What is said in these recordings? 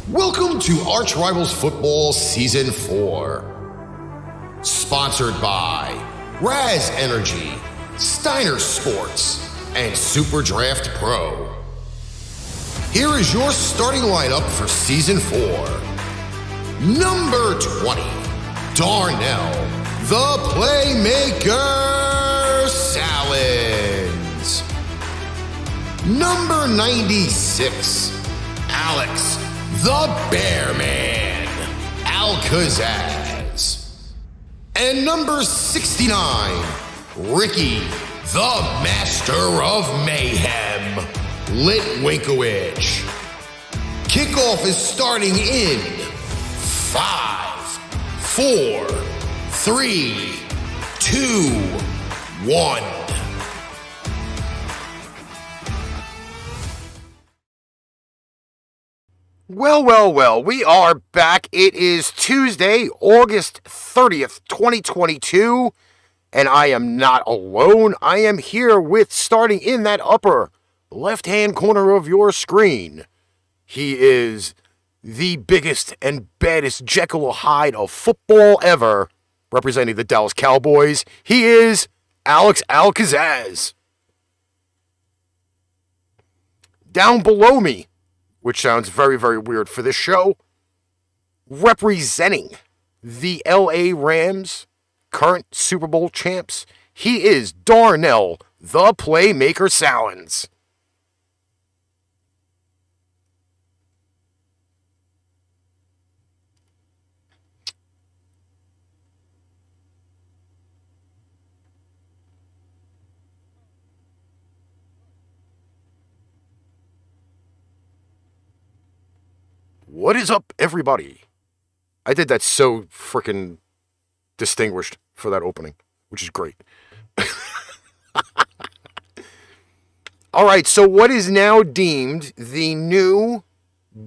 Welcome to ArchRivals Football Season 4. Sponsored by Raz Energy, Steiner Sports, and Super Draft Pro. Here is your starting lineup for Season 4. Number 20, Darnell, the Playmaker, Sallins. Number 96, Alex, the Bear Man, Kazzaz. And number 69, Ricky, the Master of MayheM, Litwinkowich. Kickoff is starting in 5, 4, 3, 2, 1. Well, we are back. It is Tuesday, August 30th, 2022, and I am not alone. I am here with, starting in that upper left-hand corner of your screen, he is the biggest and baddest Jekyll or Hyde of football ever, representing the Dallas Cowboys. He is Alex Kazzaz. Down below me, which sounds very, very weird for this show, representing the LA Rams, current Super Bowl champs, he is Darnell, the Playmaker, Sallins. What is up, everybody? I did that so freaking distinguished for that opening, which is great. All right, so what is now deemed the new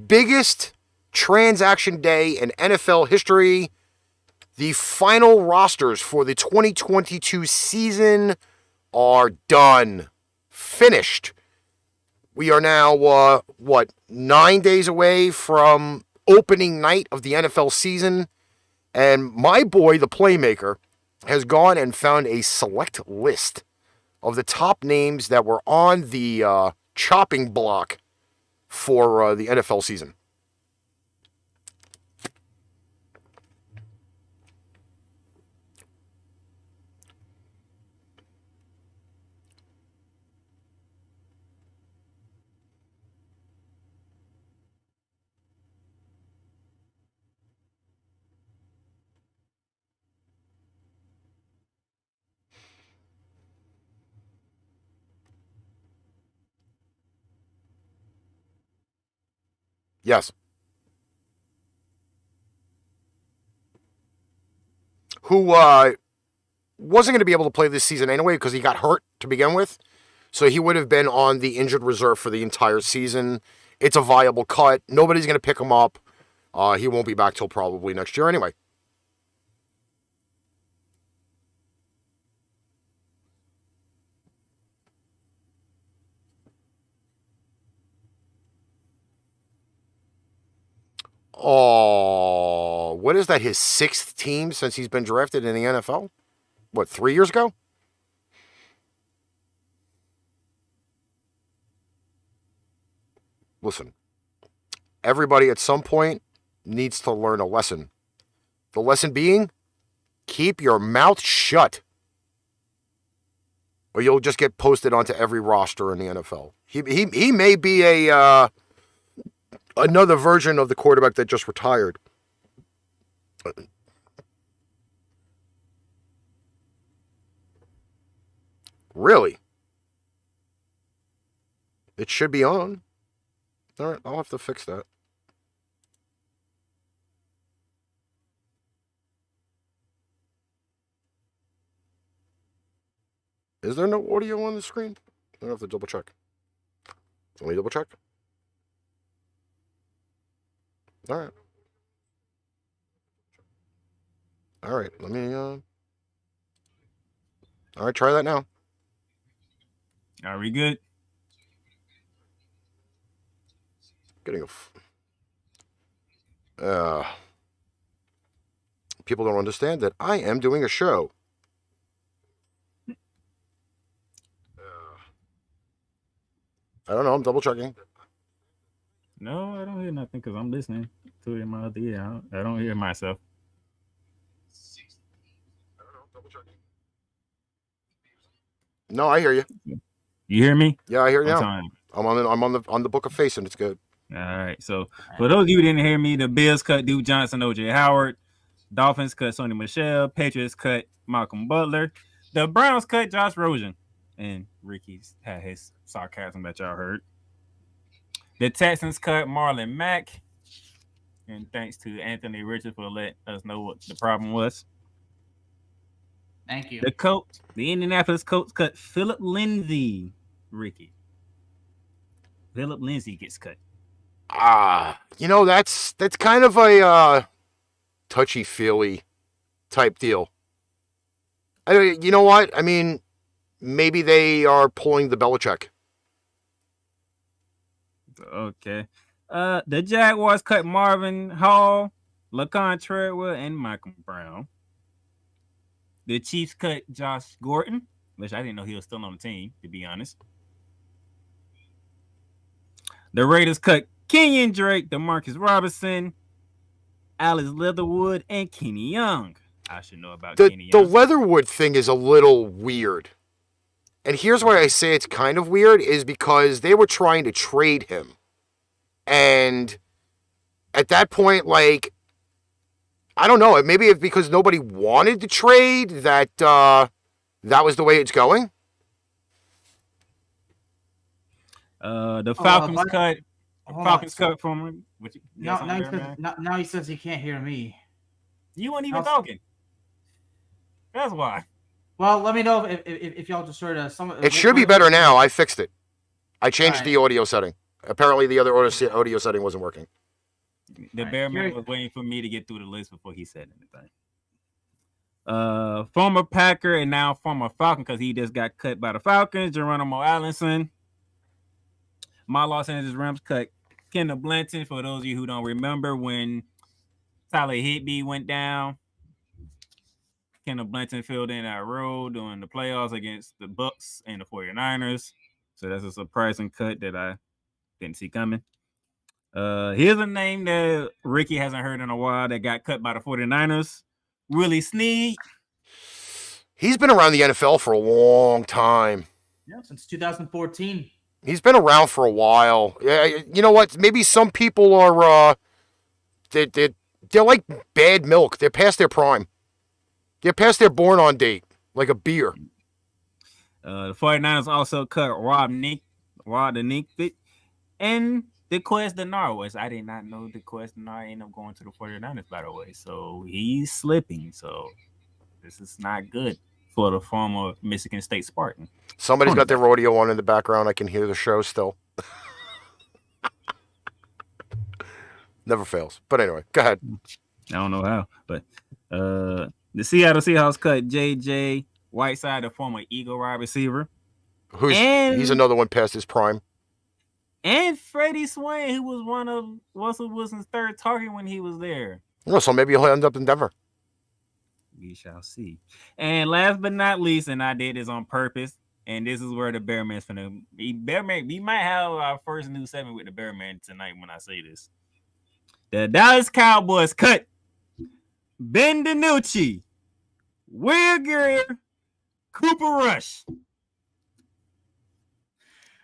biggest transaction day in NFL history? The final rosters for the 2022 season are done. Finished. We are now, 9 days away from opening night of the NFL season. And my boy, the Playmaker, has gone and found a select list of the top names that were on the chopping block for the NFL season. Yes. Who wasn't going to be able to play this season anyway because he got hurt to begin with. So he would have been on the injured reserve for the entire season. It's a viable cut. Nobody's going to pick him up. He won't be back till probably next year anyway. Oh, what is that? His sixth team since he's been drafted in the NFL? What, 3 years ago? Listen, everybody at some point needs to learn a lesson. The lesson being, keep your mouth shut, or you'll just get posted onto every roster in the NFL. He may be another version of the quarterback that just retired. Really? It should be on. All right, I'll have to fix that. Is there no audio on the screen? I have to double check. Let me double check. All right. All right, let me, all right, try that now. Are we good? Getting a People don't understand that I am doing a show. I don't know. I'm double checking. No, I don't hear nothing because I'm listening to it in my other ear. I don't hear myself. No, I hear you. You hear me? Yeah, I hear you I'm now. telling you. I'm on the book of face, and it's good. All right. So for those of you who didn't hear me, the Bills cut Duke Johnson, OJ Howard. Dolphins cut Sony Michel. Patriots cut Malcolm Butler. The Browns cut Josh Rosen. And Ricky's had his sarcasm that y'all heard. The Texans cut Marlon Mack. And thanks to Anthony Richards for letting us know what the problem was. Thank you. The Indianapolis Colts cut Philip Lindsay. Ricky. Philip Lindsay gets cut. That's kind of a touchy-feely type deal. You know what? I mean, maybe they are pulling the Belichick. Okay. The Jaguars cut Marvin Hall, Laquan Treadwell, and Michael Brown. The Chiefs cut Josh Gordon, which I didn't know he was still on the team, to be honest. The Raiders cut Kenyon Drake, DeMarcus Robinson, Alex Leatherwood, and Kenny Young. I should know about Kenny Young. The Leatherwood thing is a little weird. And here's why I say it's kind of weird, is because they were trying to trade him. And at that point, like, I don't know, maybe it's because nobody wanted to trade that was the way it's going. The Falcons cut. Falcons cut from him. Now he says he can't hear me. You weren't even talking. That's why. Well, let me know if y'all just heard some. It should be better now. I fixed it. I changed the audio setting. Apparently, the other audio setting wasn't working. The Bear Man was waiting for me to get through the list before he said anything. Former Packer and now former Falcon, because he just got cut by the Falcons, Geronimo Allison. My Los Angeles Rams cut Kendall Blanton, for those of you who don't remember when Tyler Higbee went down. Kendall Blanton filled in that role during the playoffs against the Bucs and the 49ers. So that's a surprising cut that I didn't see coming. Here's a name that Ricky hasn't heard in a while that got cut by the 49ers. Willie Snead. He's been around the NFL for a long time. Yeah, since 2014. He's been around for a while. Yeah, you know what? Maybe some people are they're like bad milk. They're past their prime. They're past their born-on date, like a beer. The 49ers also cut Rob the Nick, and DeQuest Denard, which I did not know DeQuest Denard ended up going to the 49ers, by the way. So he's slipping. So this is not good for the former Michigan State Spartan. Somebody's got their rodeo on in the background. I can hear the show still. Never fails. But anyway, go ahead. I don't know how, but the Seattle Seahawks cut J.J. Whiteside, the former Eagle wide receiver. He's another one past his prime. And Freddie Swain, who was one of Russell Wilson's third target when he was there. Well, so maybe he'll end up in Denver. We shall see. And last but not least, and I did this on purpose, and this is where the Bearman's finna be. Bearman, we might have our first new segment with the Bearman tonight when I say this. The Dallas Cowboys cut Ben DiNucci, Will Greer, Cooper Rush.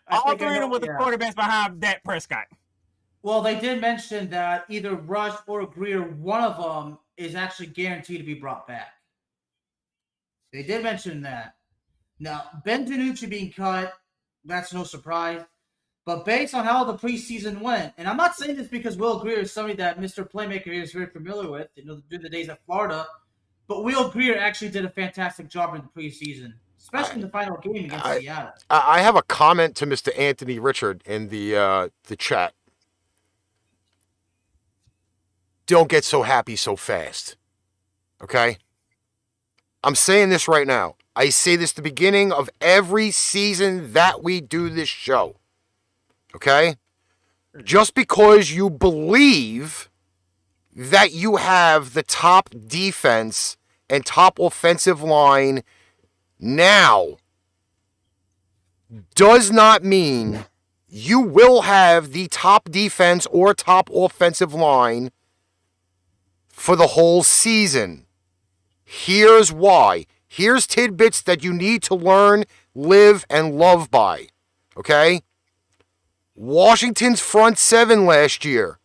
All three of them were the quarterbacks behind Dak Prescott. Well, they did mention that either Rush or Greer, one of them is actually guaranteed to be brought back. They did mention that. Now, Ben DiNucci being cut, that's no surprise. But based on how the preseason went, and I'm not saying this because Will Greer is somebody that Mr. Playmaker is very familiar with, during the days at Florida, but Will Greer actually did a fantastic job in the preseason, especially in the final game against Seattle. I have a comment to Mr. Anthony Richard in the chat. Don't get so happy so fast. Okay? I'm saying this right now. I say this at the beginning of every season that we do this show. Okay? Just because you believe that you have the top defense and top offensive line now does not mean you will have the top defense or top offensive line for the whole season. Here's why. Here's tidbits that you need to learn, live, and love by. Okay? Washington's front seven last year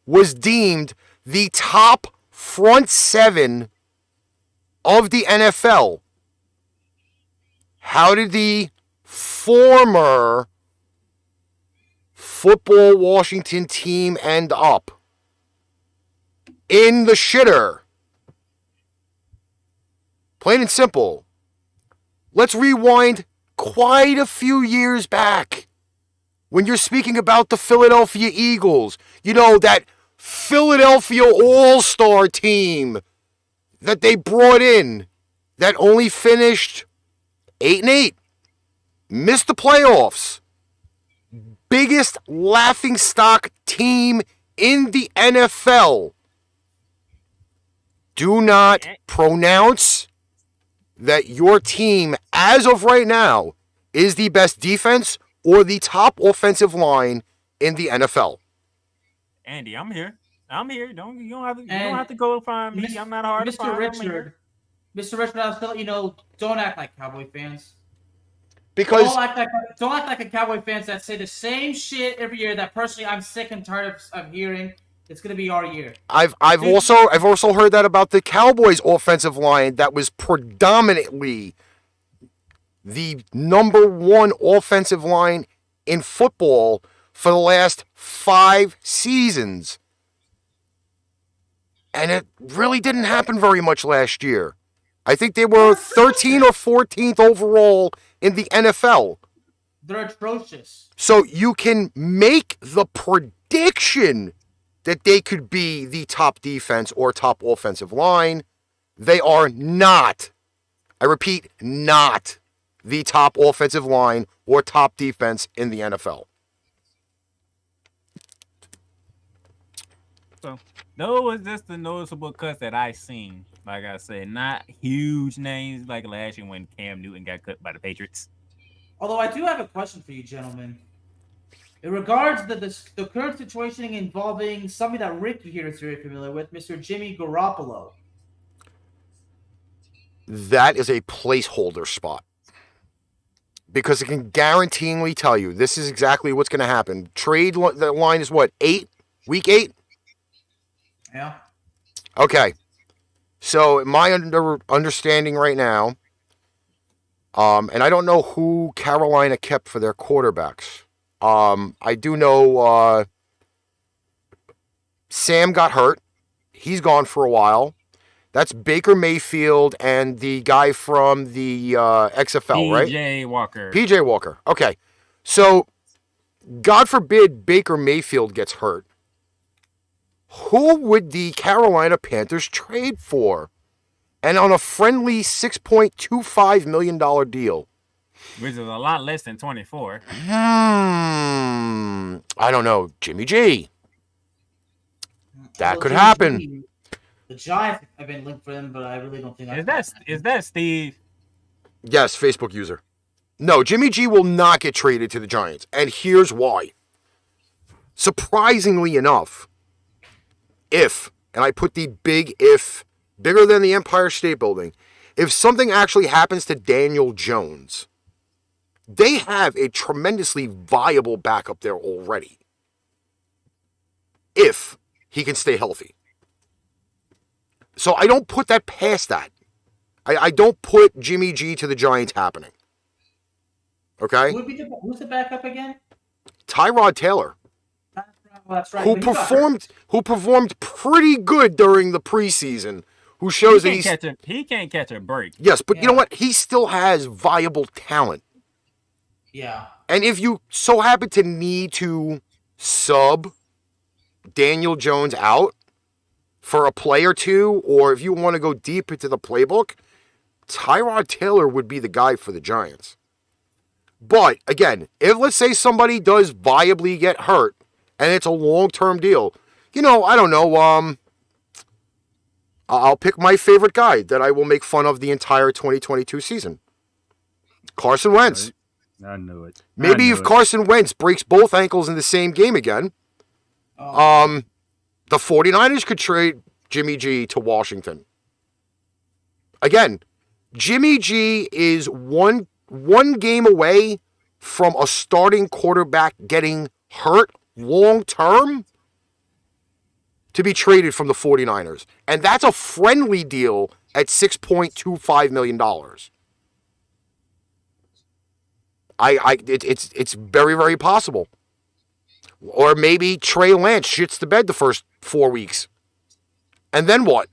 was deemed the top front seven of the NFL. How did the former football Washington team end up? In the shitter. Plain and simple. Let's rewind quite a few years back. When you're speaking about the Philadelphia Eagles, you know, that Philadelphia All-Star team that they brought in that only finished 8-8, missed the playoffs. Biggest laughingstock team in the NFL. Do not pronounce that your team, as of right now, is the best defense or the top offensive line in the NFL. Andy, I'm here. You don't have to go find me. I'm not hard to find. Mr. Richard, I'll still let you know, don't act like Cowboy fans. Because don't act like a Cowboy fans that say the same shit every year that personally I'm sick and tired of hearing. It's gonna be our year. I've also heard that about the Cowboys offensive line that was predominantly the number one offensive line in football for the last 5 seasons. And it really didn't happen very much last year. I think they were 13th or 14th overall in the NFL. They're atrocious. So you can make the prediction that they could be the top defense or top offensive line. They are not, I repeat, not the top offensive line or top defense in the NFL. So, no, it's just the noticeable cuts that I seen. Like I said, not huge names like last year when Cam Newton got cut by the Patriots. Although I do have a question for you, gentlemen. In regards to the current situation involving something that Rick here is very familiar with, Mr. Jimmy Garoppolo. That is a placeholder spot. Because it can guaranteeingly tell you this is exactly what's going to happen. Trade the line is what, 8? Week 8? Yeah. Okay. So my understanding right now, and I don't know who Carolina kept for their quarterbacks. I do know Sam got hurt. He's gone for a while. That's Baker Mayfield and the guy from the XFL, right? PJ Walker. Okay. So, God forbid Baker Mayfield gets hurt. Who would the Carolina Panthers trade for? And on a friendly $6.25 million deal. Which is a lot less than 24. I don't know. Jimmy G. That could happen. The Giants have been linked for them, but I really don't think is that Steve? Yes, Facebook user. No, Jimmy G will not get traded to the Giants. And here's why. Surprisingly enough, and I put the big if, bigger than the Empire State Building, if something actually happens to Daniel Jones, they have a tremendously viable backup there already. If he can stay healthy. So I don't put that past that. I don't put Jimmy G to the Giants happening. Okay? Who's the backup again? Tyrod Taylor. That's right. Who performed pretty good during the preseason. Who shows he can't catch a break. Yes, but you know what? He still has viable talent. Yeah. And if you so happen to need to sub Daniel Jones out for a play or two, or if you want to go deep into the playbook, Tyrod Taylor would be the guy for the Giants. But, again, if let's say somebody does viably get hurt, and it's a long-term deal, I don't know, I'll pick my favorite guy that I will make fun of the entire 2022 season. Carson Wentz. I knew it. Maybe if Carson Wentz breaks both ankles in the same game again, the 49ers could trade Jimmy G to Washington. Again, Jimmy G is one game away from a starting quarterback getting hurt long term to be traded from the 49ers. And that's a friendly deal at $6.25 million. It's very, very possible. Or maybe Trey Lance shits the bed the first 4 weeks. And then what?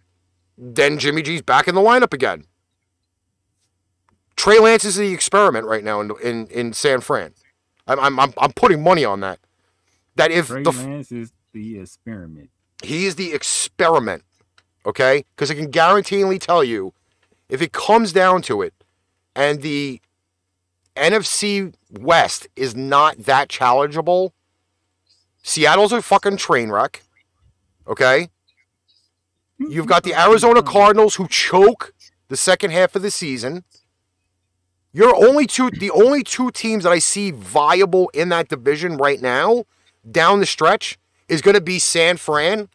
Then Jimmy G's back in the lineup again. Trey Lance is the experiment right now in San Fran. I'm putting money on that. That if Trey Lance is the experiment. He is the experiment, okay? Because I can guaranteeingly tell you, if it comes down to it, and the NFC West is not that challengeable, Seattle's a fucking train wreck, okay? You've got the Arizona Cardinals who choke the second half of the season. The only two teams that I see viable in that division right now, down the stretch, is going to be San Fran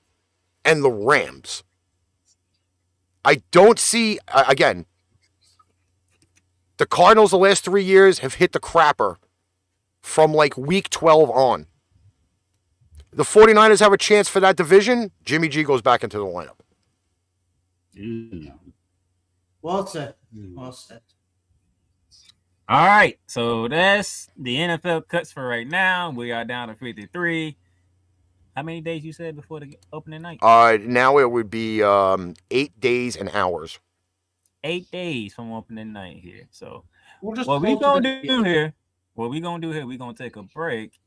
and the Rams. I don't see, again, the Cardinals the last 3 years have hit the crapper from like week 12 on. The 49ers have a chance for that division. Jimmy G goes back into the lineup. Well said. Well said. All right, so that's the NFL cuts for right now. We are down to 53. How many days you said before the opening night? Now it would be 8 days and hours. 8 days from opening night here. So What we gonna do here, we're gonna take a break,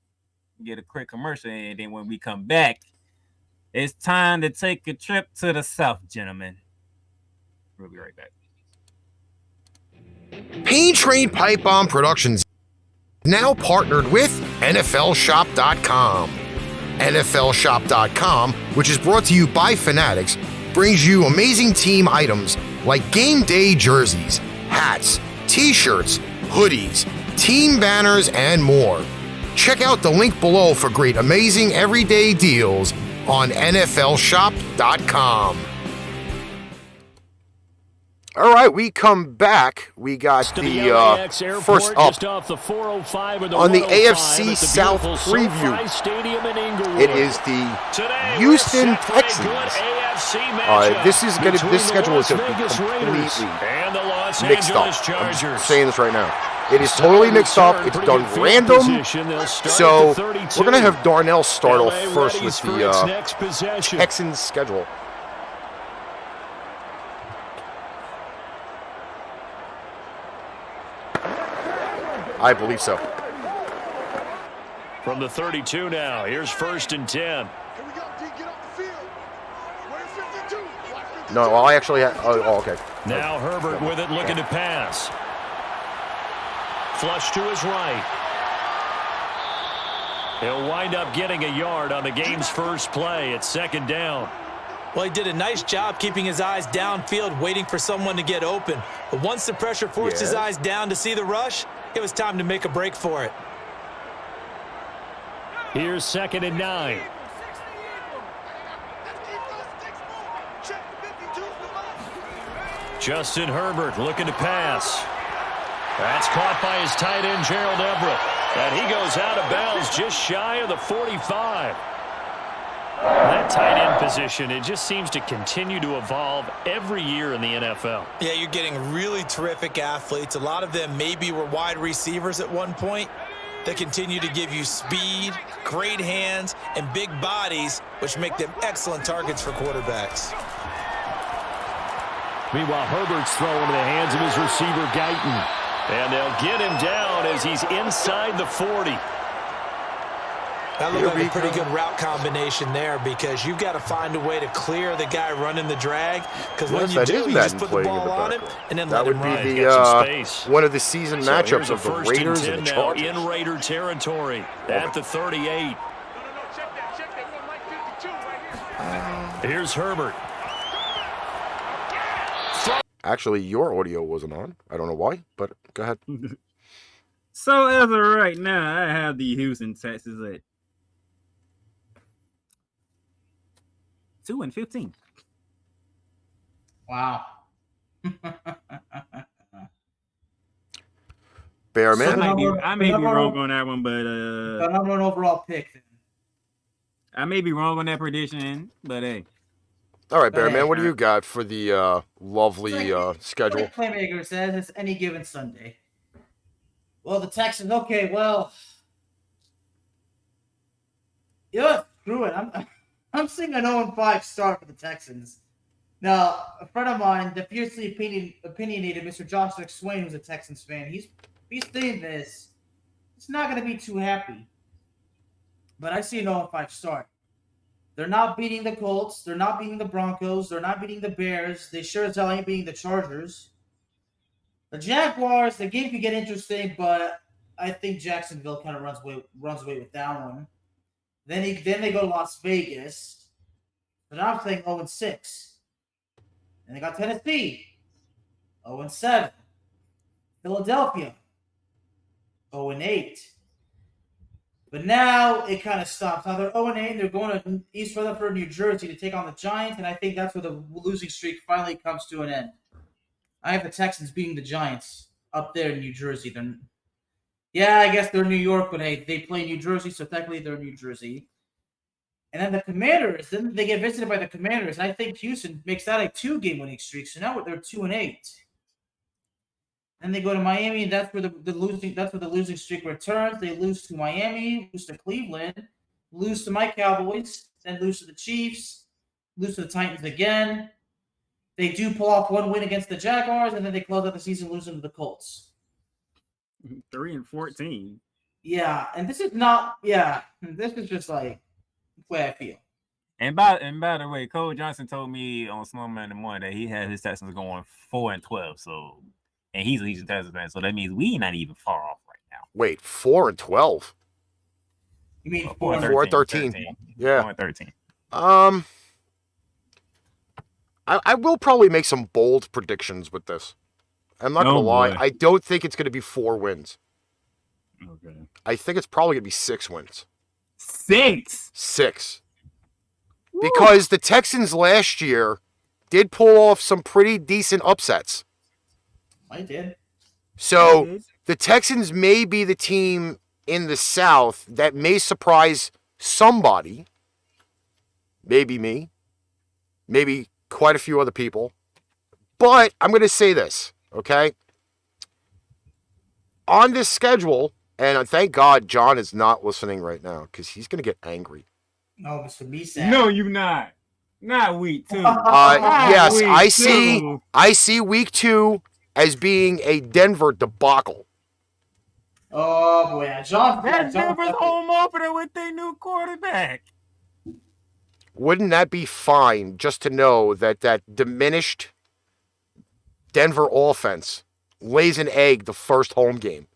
get a quick commercial, and then when we come back, it's time to take a trip to the South, gentlemen. We'll be right back. Pain Train Pipe Bomb Productions now partnered with NFLShop.com. NFLShop.com, which is brought to you by Fanatics, brings you amazing team items like game day jerseys, hats, t-shirts, hoodies, team banners, and more. Check out the link below for great, amazing everyday deals on NFLShop.com. All right, we come back. We got the first up on the AFC South preview. It is the Houston Texans. This schedule is going to be completely mixed up. I'm saying this right now. It is totally mixed up. It's done random. So we're going to have Darnell start off first with the Texans schedule. I believe so. From the 32 now, here's 1st and 10. No, well, I actually had... Oh, okay. Now Herbert with it, looking to pass. Flush to his right. He'll wind up getting a yard on the game's first play. It's 2nd down. Well, he did a nice job keeping his eyes downfield, waiting for someone to get open. But once the pressure forced his eyes down to see the rush, it was time to make a break for it. Here's 2nd and 9. Justin Herbert looking to pass. That's caught by his tight end, Gerald Everett. And he goes out of bounds just shy of the 45. That tight end position, it just seems to continue to evolve every year in the NFL. Yeah, you're getting really terrific athletes. A lot of them maybe were wide receivers at one point. They continue to give you speed, great hands, and big bodies, which make them excellent targets for quarterbacks. Meanwhile, Herbert's throwing into the hands of his receiver, Guyton. And they'll get him down as he's inside the 40. That looked like a pretty good route combination there, because you've got to find a way to clear the guy running the drag. Because when you do, you just put the ball on him and then let him run. That would be one of the season matchups of the Raiders and the Chargers. In Raider territory at the 38. Here's Herbert. Actually, your audio wasn't on. I don't know why, but go ahead. So as of right now, I have the Houston Texans at 2-15. Wow. Bear So man. I may be wrong on that one, but The number one overall pick. Then. I may be wrong on that prediction, but hey. All right, Bear Hey, man, what do you got for the lovely schedule? Like Playmaker says, it's any given Sunday. Well, the Texans. Okay, well, yeah, screw it. I'm seeing an 0-5 start for the Texans. Now, a friend of mine, the fiercely opinionated Mr. Josh McSwain, who's a Texans fan, he's saying this. He's not going to be too happy. But I see an 0-5 start. They're not beating the Colts. They're not beating the Broncos. They're not beating the Bears. They sure as hell ain't beating the Chargers. The Jaguars, the game could get interesting, but I think Jacksonville kind of runs away with that one. Then they go to Las Vegas. But I'm saying 0-6. And they got Tennessee, 0-7. Philadelphia, 0-8. But now it kind of stops. Now they're 0-8. They're going to East Rutherford, New Jersey to take on the Giants, and I think that's where the losing streak finally comes to an end. I have the Texans beating the Giants up there in New Jersey. Yeah, I guess they're New York, but hey, they play New Jersey, so technically they're New Jersey. And then the Commanders, then they get visited by the Commanders. And I think Houston makes that a 2-game winning streak. So now they're 2-8. Then they go to Miami, and that's where the losing streak returns. They lose to Miami, lose to Cleveland, lose to my Cowboys, then lose to the Chiefs, lose to the Titans again. They do pull off one win against the Jaguars, and then they close out the season losing to the Colts. 3-14. Yeah, and this is not. Yeah, this is just like the way I feel. And by the way, Cole Johnson told me on Snowman in the morning that he had his Texans going 4-12. So, and he's a Houston Texans fan, so that means we not even far off right now. Wait, 4-12? You mean 4-13? Yeah. 4-13. I will probably make some bold predictions with this. I'm not gonna lie. I don't think it's gonna be 4 wins. Okay. I think it's probably gonna be 6 wins. 6. 6. Because the Texans last year did pull off some pretty decent upsets. I did. So the Texans may be the team in the South that may surprise somebody. Maybe me. Maybe quite a few other people. But I'm going to say this, okay? On this schedule, and thank God John is not listening right now because he's going to get angry. No, it's for me sad. No, you not. Not week 2. Yes, week I see week 2 as being a Denver debacle. Oh boy, yeah. John. That's Denver's home opener with their new quarterback. Wouldn't that be fine just to know that diminished Denver offense lays an egg the first home game?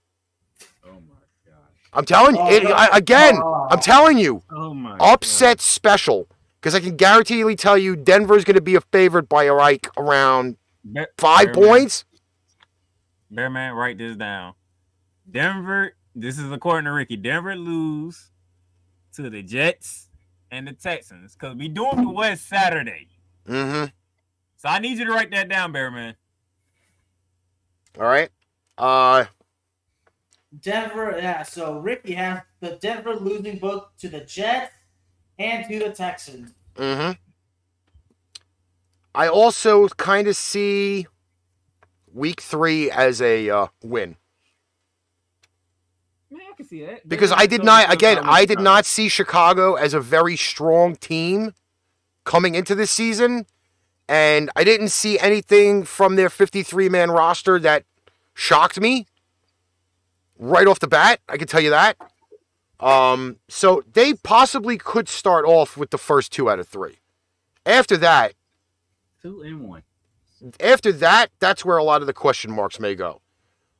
Oh my gosh. I'm telling you, I'm telling you, upset special. Because I can guaranteedly tell you Denver's going to be a favorite by like around 5 points. Bearman, write this down. Denver, this is according to Ricky, Denver lose to the Jets and the Texans because we doing the West Saturday. Mm-hmm. So I need you to write that down, Bearman. All right. Denver, yeah. So Ricky has the Denver losing both to the Jets and to the Texans. Mm-hmm. I also kind of see week 3 as a win. Man, I can see that. Because I did not see Chicago as a very strong team coming into this season. And I didn't see anything from their 53-man roster that shocked me right off the bat. I can tell you that. So they possibly could start off with the first 2 out of 3. After that, 2-1. After that, that's where a lot of the question marks may go.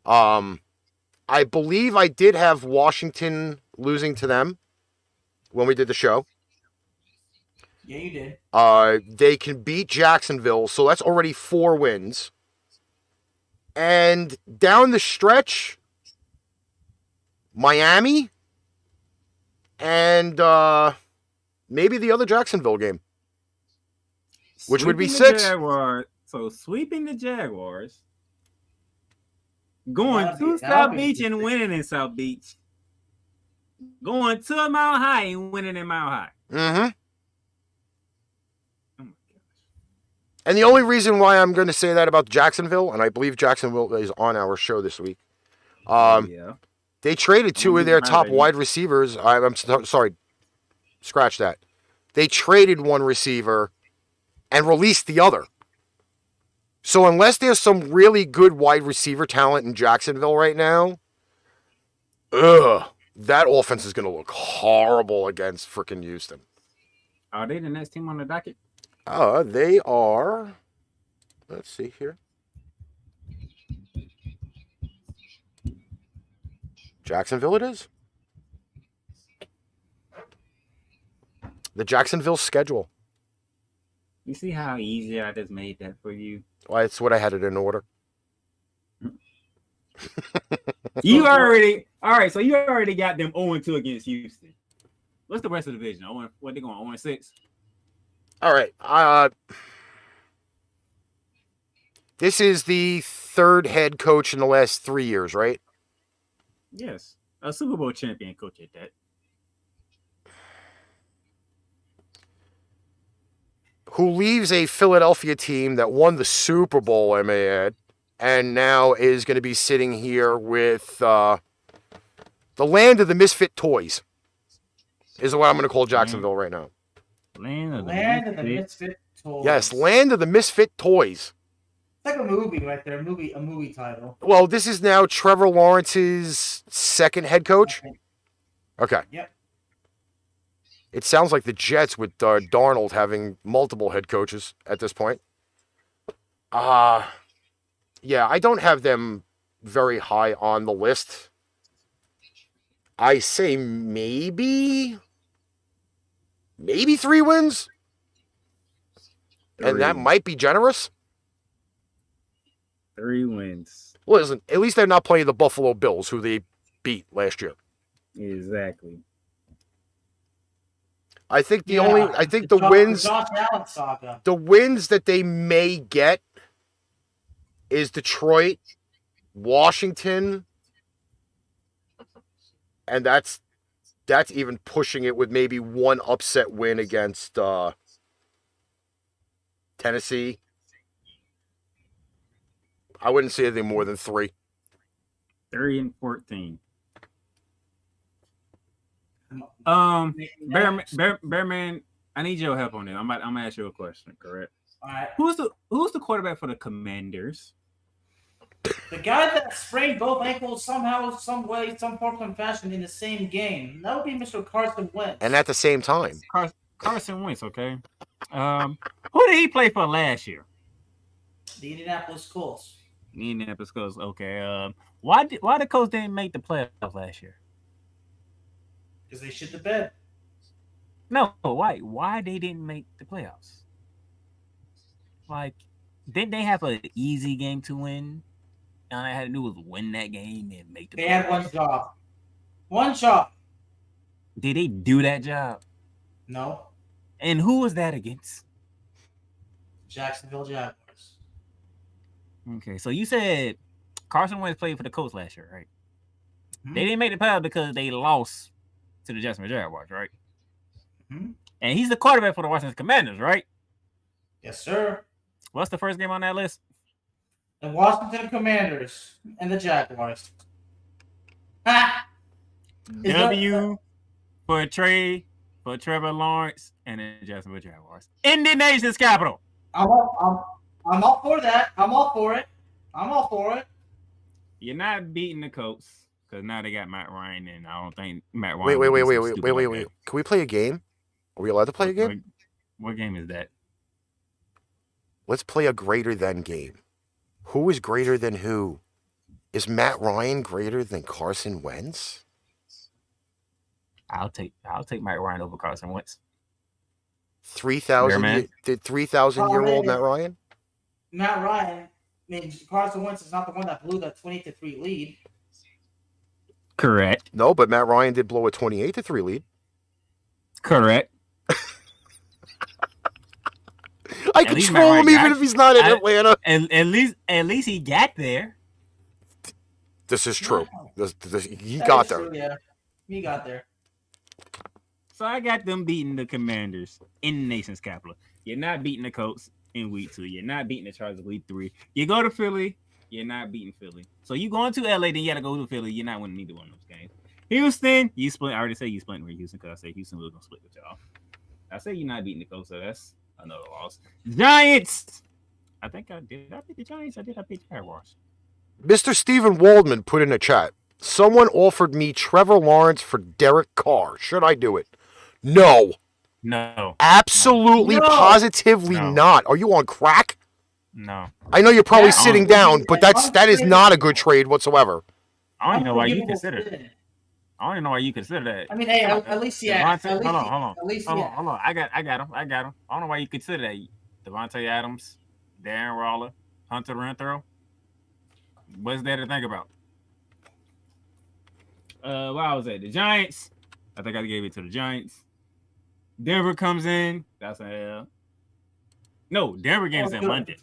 I believe I did have Washington losing to them when we did the show. Yeah, you did. They can beat Jacksonville, so that's already 4 wins. And down the stretch, Miami and maybe the other Jacksonville game, which would be 6. So sweeping the Jaguars, going That'd to be South Beach and interesting. winning in South Beach, going to Mile High and winning in Mile High. Mm-hmm. Oh my gosh. And the only reason why I'm going to say that about Jacksonville, and I believe Jacksonville is on our show this week, Yeah. they traded 2 of their top Friday. wide receivers. I'm sorry, scratch that. They traded one receiver and released the other. So unless there's some really good wide receiver talent in Jacksonville right now, that offense is going to look horrible against freaking Houston. Are they the next team on the docket? They are. Let's see here. Jacksonville it is. The Jacksonville schedule. You see how easy I just made that for you? Well, that's what I had it in order. You already all right. So you already got them 0-2 against Houston. What's the rest of the division? What they going 0-6? All right. This is the 3rd head coach in the last 3 years, right? Yes, a Super Bowl champion coach at that. Who leaves a Philadelphia team that won the Super Bowl, I may add, and now is going to be sitting here with the land of the misfit toys, is what I'm going to call Jacksonville right now. Land of the Misfit Toys. Yes, land of the misfit toys. It's like a movie right there. A movie title. Well, this is now Trevor Lawrence's 2nd head coach. Okay. Yep. It sounds like the Jets with Darnold having multiple head coaches at this point. Yeah, I don't have them very high on the list. I say maybe 3 wins. And that might be generous. 3 wins. Listen, at least they're not playing the Buffalo Bills, who they beat last year. Exactly. I think the wins, Josh Allen saga. the wins that they may get is Detroit, Washington, and that's even pushing it with maybe one upset win against Tennessee. I wouldn't say anything more than 3. 3-14. Bearman, I need your help on this. I'm gonna ask you a question. Correct? All right. Who's the quarterback for the Commanders? The guy that sprained both ankles somehow, some way, some form and fashion in the same game. That would be Mr. Carson Wentz. And at the same time, Carson Wentz. Okay. Who did he play for last year? The Indianapolis Colts. Indianapolis Colts. Okay. Why the Colts didn't make the playoffs last year? Because they shit the bed. No, why they didn't make the playoffs? Like, didn't they have an easy game to win? And all I had to do was win that game and make the playoffs. They had one job. One job. Did they do that job? No. And who was that against? Jacksonville Jaguars. Okay, so you said Carson Wentz played for the Colts last year, right? Mm-hmm. They didn't make the playoffs because they lost to the Jacksonville Jaguars, right? Mm-hmm. And he's the quarterback for the Washington Commanders, right? Yes, sir. What's the first game on that list? The Washington Commanders and the Jaguars. Ha! W for Trevor Lawrence and the Jacksonville Jaguars. In the nation's capital. I'm all for that. I'm all for it. You're not beating the Colts because now they got Matt Ryan, and I don't think Matt Ryan. Wait. Can we play a game? Are we allowed to play a game? What game is that? Let's play a greater than game. Who is greater than who? Is Matt Ryan greater than Carson Wentz? I'll take Matt Ryan over Carson Wentz. 3,000 year old Matt Ryan? Matt Ryan, mean, Carson Wentz is not the one that blew that 28-3 lead. Correct. No, but Matt Ryan did blow a 28-3 lead. Correct. I can troll him even if he's not in Atlanta. At least he got there. This is true. He That got is there. true, yeah, he got there. So I got them beating the Commanders in the nation's capital. You're not beating the Colts in week 2. You're not beating the Chargers week 3. You go to Philly, you're not beating Philly. So you going to LA, then you got to go to Philly. You're not winning either one of those games. Houston, you split. I already said you split with Houston because I said Houston was going to split with y'all. I said you're not beating the Colts, so that's another loss. Giants. I think I did. I pick the Giants. I pick the Jaguars. Mr. Stephen Waldman put in a chat. Someone offered me Trevor Lawrence for Derek Carr. Should I do it? No. No. Absolutely, positively not. Are you on crack? No. I know you're probably sitting down, but that is not a good trade whatsoever. I don't even know why you consider it. I don't even know why you consider that. I mean, hey, at least yeah. Hold on. At least hold on. I got him. I don't know why you consider that. Devontae Adams, Darren Waller, Hunter Renfrow. What's there to think about? What was that? The Giants. I think I gave it to the Giants. Denver comes in. That's a hell. No, Denver game's in London.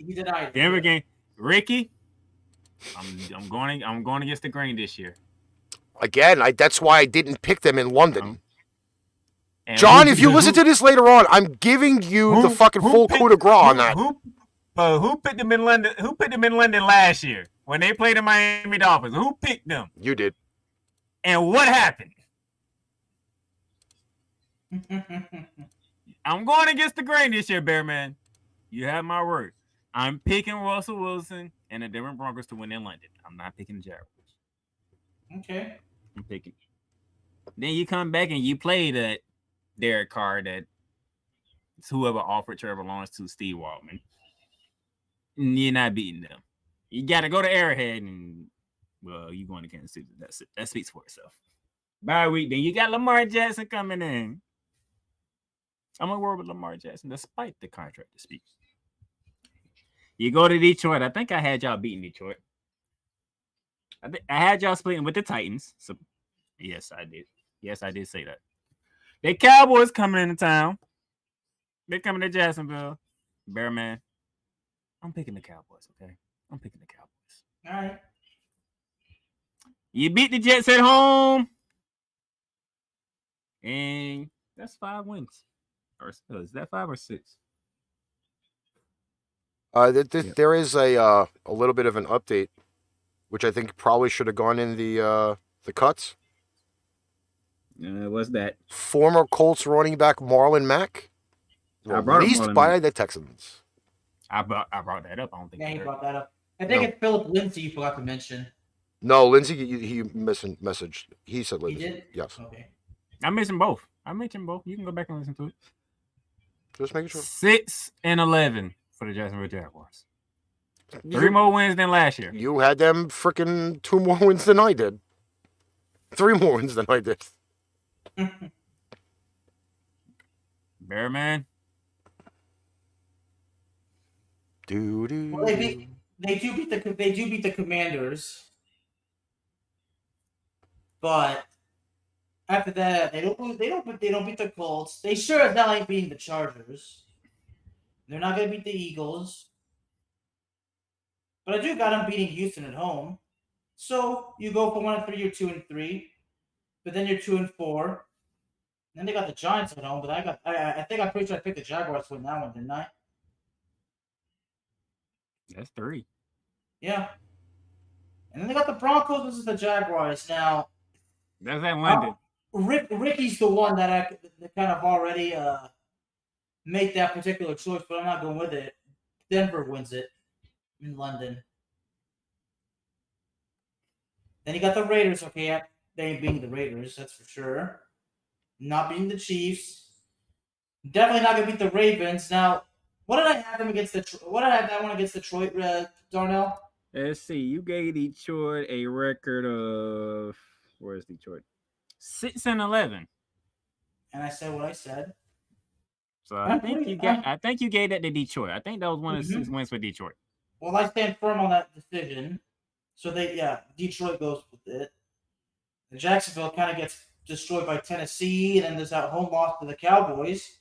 Denver game. Ricky. I'm going against the grain this year. Again, that's why I didn't pick them in London. John, if you listen to this later on, I'm giving you the fucking full coup de grace on that. Who picked them in London? Who picked them in London last year when they played the Miami Dolphins? Who picked them? You did. And what happened? I'm going against the grain this year, Bearman. You have my word. I'm picking Russell Wilson and the Denver Broncos to win in London. I'm not picking the Jaguars. Okay. I'm picking. Then you come back and you play that Derek Carr that whoever offered Trevor Lawrence to Steve Waldman. And you're not beating them. You got to go to Arrowhead and, well, you're going to Kansas City. That's it. That speaks for itself. Bye week. Then you got Lamar Jackson coming in. I'm going to worry with Lamar Jackson despite the contract dispute. You go to Detroit. I think I had y'all beating Detroit. I had y'all splitting with the Titans. So, yes, I did. Yes, I did say that. The Cowboys coming into town. They're coming to Jacksonville. Bearman. I'm picking the Cowboys, okay? I'm picking the Cowboys. All right. You beat the Jets at home. And that's 5 wins. Or is that 5 or 6? There is a little bit of an update, which I think probably should have gone in the cuts. What's that? Former Colts running back Marlon Mack released by the Texans. I brought that up. I don't think. Yeah, he brought that up. I think it's Philip Lindsay you forgot to mention. No, Lindsay, he messaged. He said Lindsay. He did? Yes. Okay. I mentioned both. You can go back and listen to it. Just making sure. 6-11 for the Jacksonville Jaguars. 3 more wins than last year. You had them freaking 2 more wins than I did. 3 more wins than I did. Bearman. Well, they do beat the Commanders, but after that they don't beat the Colts. They sure as hell ain't beating the Chargers. They're not gonna beat the Eagles, but I do got them beating Houston at home. So you go from 1-3, you're 2-3, but then you're 2-4. Then they got the Giants at home, but I think I'm pretty sure I picked the Jaguars to win that one, didn't I? That's 3. Yeah. And then they got the Broncos versus the Jaguars. Now, that's at London. Ricky's the one that kind of already made that particular choice, but I'm not going with it. Denver wins it in London. Then you got the Raiders. Okay, they ain't beating the Raiders, that's for sure. Not beating the Chiefs. Definitely not going to beat the Ravens. Now, what did I have them against What did I have that one against Detroit, Darnell? Let's see. You gave Detroit a record of where's Detroit? 6-11. And I said what I said. So I think you gave that to Detroit. I think that was one of the 6 wins for Detroit. Well, I stand firm on that decision. So Detroit goes with it. And Jacksonville kind of gets destroyed by Tennessee, and then there's that home loss to the Cowboys.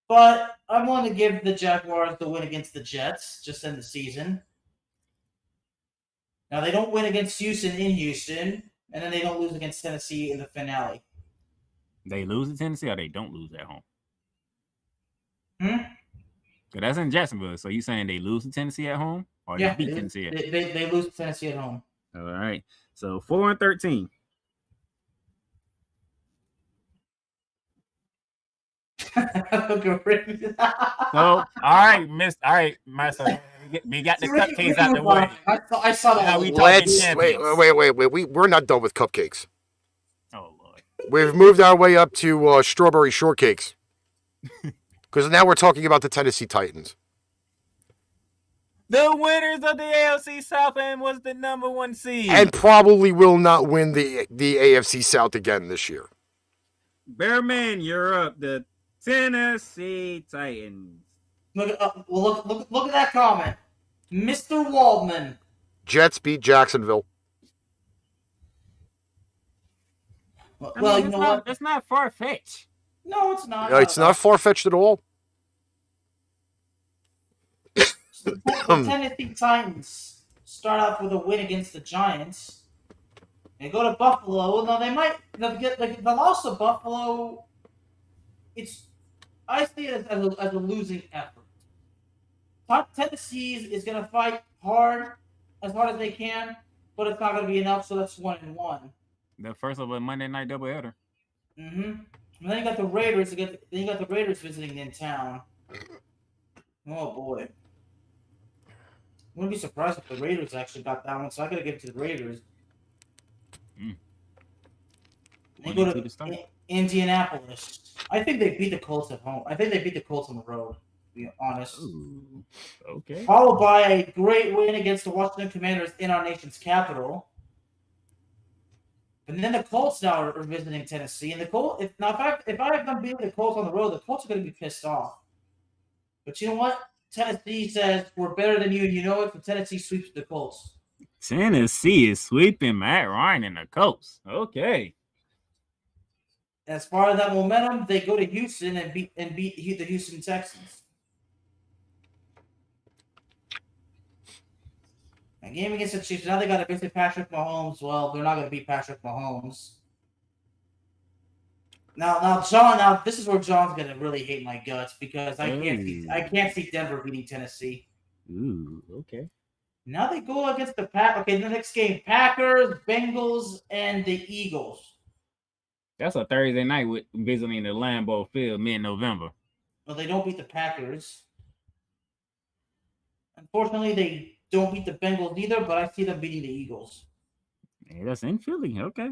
But I'm willing to give the Jaguars the win against the Jets just in the season. Now, they don't win against Houston in Houston, and then they don't lose against Tennessee in the finale. They lose to Tennessee or they don't lose at home? Hmm? So that's in Jacksonville. So you saying they lose to Tennessee at home? Or they beat Tennessee at home? They lose to Tennessee at home. All right. So 4-13. So, all right, Master. We got the cupcakes out the way. I saw that. Wait. We're not done with cupcakes. Oh, Lord. We've moved our way up to strawberry shortcakes. Because now we're talking about the Tennessee Titans. The winners of the AFC South and was the number 1 seed. And probably will not win the AFC South again this year. Bearman, you're up. The Tennessee Titans. Look at that comment. Mr. Waldman. Jets beat Jacksonville. Well, you know what? It's not far-fetched. No, it's not. It's not far-fetched at all. The Tennessee Titans start off with a win against the Giants. They go to Buffalo. Now, the loss to Buffalo, I see it as a losing effort. Tennessee is going to fight as hard as they can, but it's not going to be enough, so that's 1-1. The first of a Monday night doubleheader. Mm-hmm. And then you got the Raiders. Then you got the Raiders visiting in town. Oh boy, I wouldn't be surprised if the Raiders actually got that one. So I got to give it to the Raiders. They go to Indianapolis. I think they beat the Colts at home. I think they beat the Colts on the road, to be honest. Ooh, okay. Followed by a great win against the Washington Commanders in our nation's capital. And then the Colts now are visiting Tennessee. And the Colts, if I have them beating the Colts on the road, the Colts are going to be pissed off. But you know what? Tennessee says we're better than you, and you know it. So Tennessee sweeps the Colts. Tennessee is sweeping Matt Ryan and the Colts. Okay. As far as that momentum, they go to Houston and beat the Houston Texans. A game against the Chiefs. Now they got to visit Patrick Mahomes. Well, they're not going to beat Patrick Mahomes. Now, John. Now this is where John's going to really hate my guts because I can't see Denver beating Tennessee. Ooh, okay. Now they go against the Okay, the next game: Packers, Bengals, and the Eagles. That's a Thursday night with visiting the Lambeau Field mid-November. Well, they don't beat the Packers. Unfortunately, they don't beat the Bengals either, but I see them beating the Eagles. Hey, that's in Philly. Okay.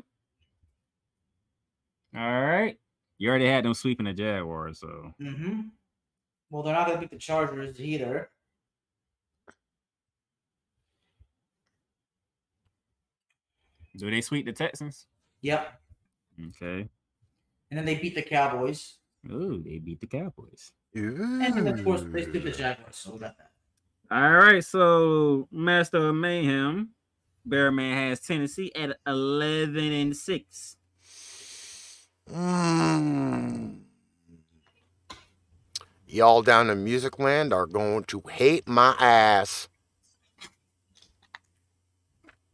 All right. You already had them sweeping the Jaguars, so. Mm-hmm. Well, they're not going to beat the Chargers either. Do they sweep the Texans? Yep. Okay. And then they beat the Cowboys. Ooh, they beat the Cowboys. Ooh. And then, of course, they beat the Jaguars. So that. All right, so Master of Mayhem, Bearman has Tennessee at 11-6. Y'all down in Music Land are going to hate my ass.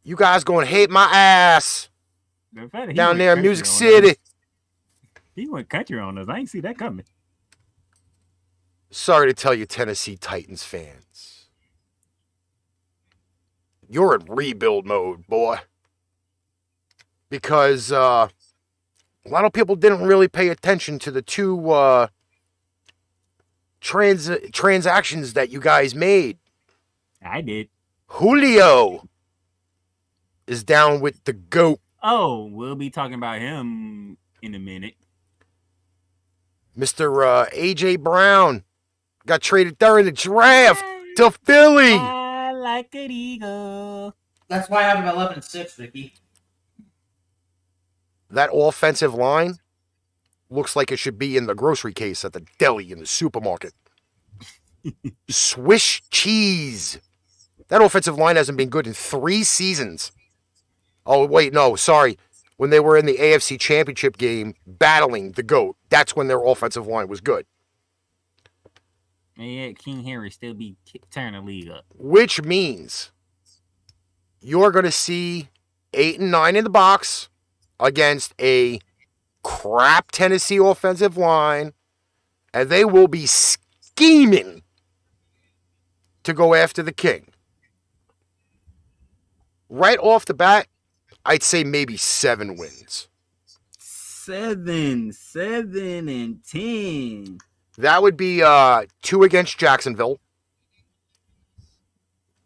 You guys going to hate my ass. Down there in Music City. He went country on us. I ain't see that coming. Sorry to tell you, Tennessee Titans fans. You're in rebuild mode, boy. Because a lot of people didn't really pay attention to the two transactions that you guys made. I did. Julio is down with the GOAT. Oh, we'll be talking about him in a minute. Mr. A.J. Brown got traded during the draft to Philly. I like an eagle. That's why I have him 11-6, Ricky. That offensive line looks like it should be in the grocery case at the deli in the supermarket. Swiss cheese. That offensive line hasn't been good in 3 seasons. Oh, wait, no, sorry. When they were in the AFC Championship game battling the GOAT, that's when their offensive line was good. And yet King Henry still be tearing the league up. Which means you're going to see 8 and 9 in the box against a crap Tennessee offensive line, and they will be scheming to go after the King. Right off the bat, I'd say maybe 7 wins. 7 and 10. That would be 2 against Jacksonville.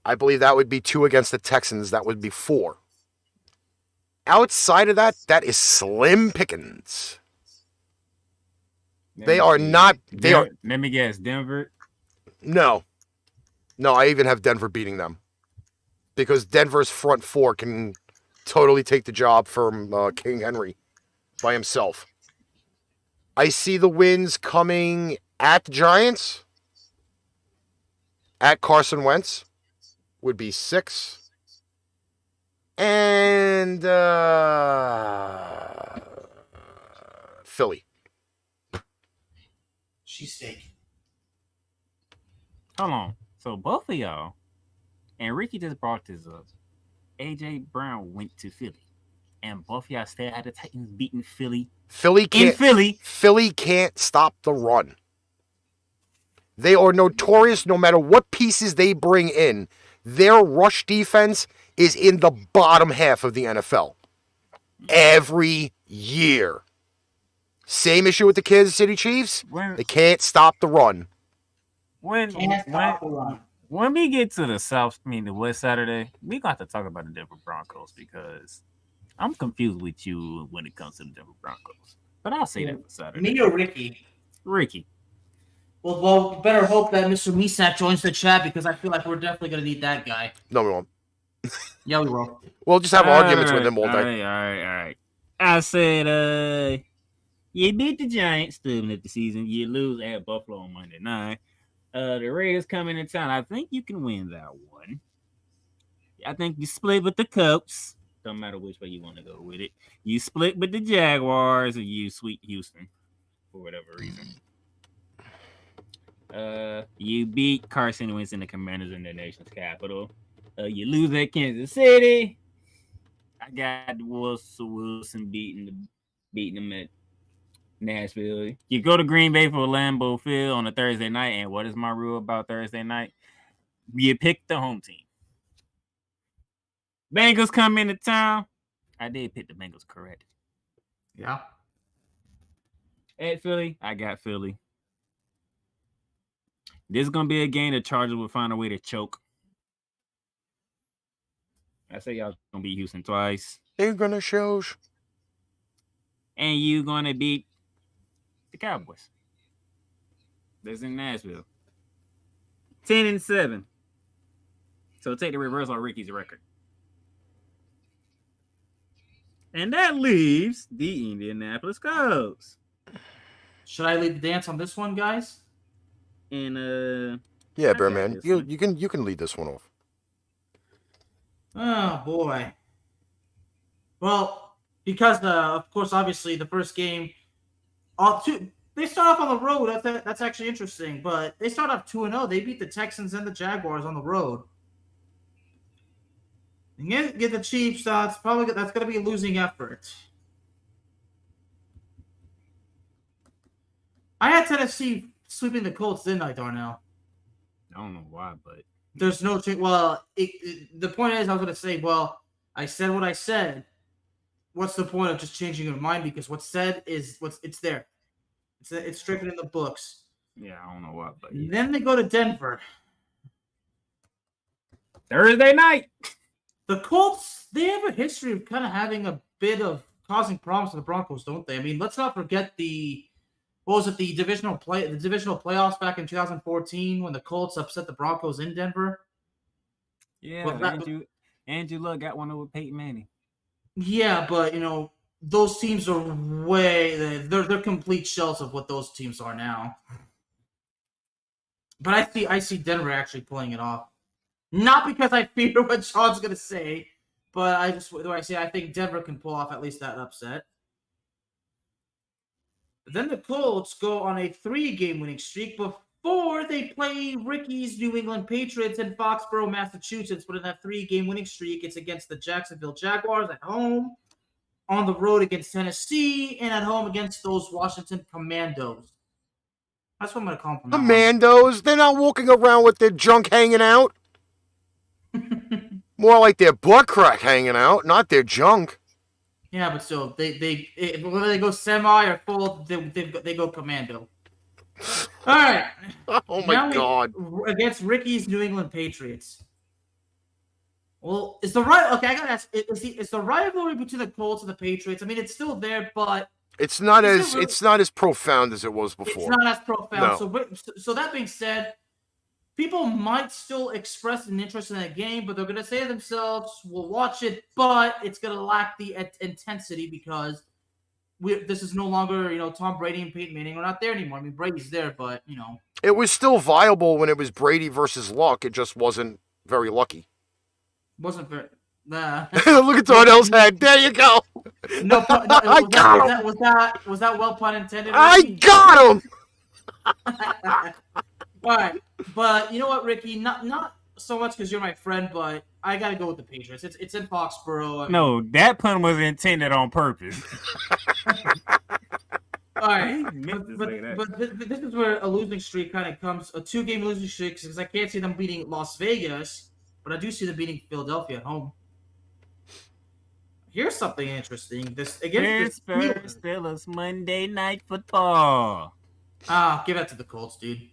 I believe that would be 2 against the Texans. That would be 4. Outside of that, that is slim pickings. They are not. They are. Let me guess, Denver. No, I even have Denver beating them because Denver's front 4 can totally take the job from King Henry by himself. I see the wins coming at the Giants, at Carson Wentz, would be 6, and Philly. Cheesesteak. Hold on. So both of y'all, and Ricky just brought this up. AJ Brown went to Philly, and both of y'all still had the Titans beating Philly. Philly can't stop the run. They are notorious no matter what pieces they bring in. Their rush defense is in the bottom half of the NFL. Every year. Same issue with the Kansas City Chiefs. They can't stop the run. When we get to the South, the West Saturday, we got to talk about the Denver Broncos because I'm confused with you when it comes to the Denver Broncos. But I'll say that for Saturday. Me or Ricky? Ricky. Well, better hope that Mr. Misak joins the chat because I feel like we're definitely going to need that guy. No, we won't. Yeah, we will. We'll just have arguments with him all day. All right. I said, you beat the Giants still at the season. You lose at Buffalo on Monday night. The Raiders coming in town. I think you can win that one. I think you split with the Colts. Don't matter which way you want to go with it. You split with the Jaguars, or you sweep Houston for whatever reason. You beat Carson Wentz and the Commanders in the nation's capital. You lose at Kansas City. I got Wilson beating them at Nashville. You go to Green Bay for Lambeau Field on a Thursday night, and what is my rule about Thursday night? You pick the home team. Bengals come into town. I did pick the Bengals correct. Yeah. At Philly, I got Philly. This is going to be a game the Chargers will find a way to choke. I say y'all going to beat Houston twice. They're going to show. And you going to beat the Cowboys. That's in Nashville. 10-7. So take the reverse on Ricky's record. And that leaves the Indianapolis Colts. Should I lead the dance on this one, guys? And yeah, Bearman, you can lead this one off. Oh boy. Well, because of course, obviously, the first game, they start off on the road. That's actually interesting. But they start off 2-0. They beat the Texans and the Jaguars on the road. And get the Chiefs. That's going to be a losing effort. I had Tennessee sweeping the Colts, didn't I, Darnell? I don't know why, but there's no change. Well, the point is, I was going to say, well, I said what I said. What's the point of just changing your mind? Because what's said is it's there. It's stricken in the books. Yeah, I don't know why, but yeah. Then they go to Denver. Thursday night. The Colts, they have a history of kind of having a bit of causing problems to the Broncos, don't they? I mean, let's not forget the divisional playoffs back in 2014 when the Colts upset the Broncos in Denver. Yeah, Andrew Luck got one over Peyton Manning. Yeah, but those teams are they're complete shells of what those teams are now. But I see Denver actually pulling it off. Not because I fear what Sean's going to say, but I think Denver can pull off at least that upset. Then the Colts go on a 3-game winning streak before they play Ricky's New England Patriots in Foxborough, Massachusetts. But in that 3-game winning streak, it's against the Jacksonville Jaguars at home, on the road against Tennessee, and at home against those Washington Commandos. That's what I'm going to call them. Commandos? They're not walking around with their junk hanging out. More like their butt crack hanging out, not their junk. Yeah, but still, whether they go semi or full, they go commando. All right. Oh my God! Against Ricky's New England Patriots. Well, is the right? Okay, I gotta ask: is the rivalry between the Colts and the Patriots? I mean, it's still there, but it's not as profound as it was before. It's not as profound. No. So that being said, people might still express an interest in that game, but they're going to say to themselves, we'll watch it, but it's going to lack the intensity because this is no longer, Tom Brady and Peyton Manning are not there anymore. I mean, Brady's there, but, It was still viable when it was Brady versus Luck. It just wasn't very lucky. Wasn't very... Nah. Look at Darnell's head. There you go. I got him. Was that well pun intended? I got him. All right, but you know what, Ricky? Not so much because you're my friend, but I gotta go with the Patriots. It's in Foxborough. No, that pun was intended on purpose. All right, but this is where a losing streak kind of comes. A 2-game losing streak because I can't see them beating Las Vegas, but I do see them beating Philadelphia at home. Here's something interesting. This against the Steelers Monday Night Football. Give that to the Colts, dude.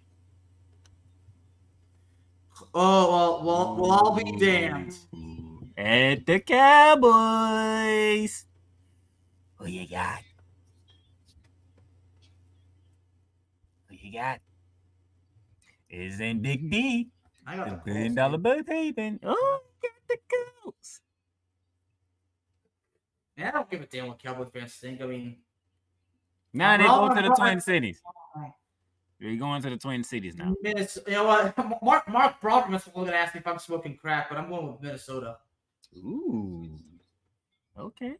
Oh, well, I'll be damned. At the Cowboys. Who you got? Isn't Big D. I got the $1 billion Bud Haven. Oh, got the Colts. Yeah, I don't give a damn what Cowboy fans think. I mean... Now they go to the Twin Cities. We're going to the Twin Cities now. You know what? Mark Broadman is going to ask me if I'm smoking crack, but I'm going with Minnesota. Ooh. Okay.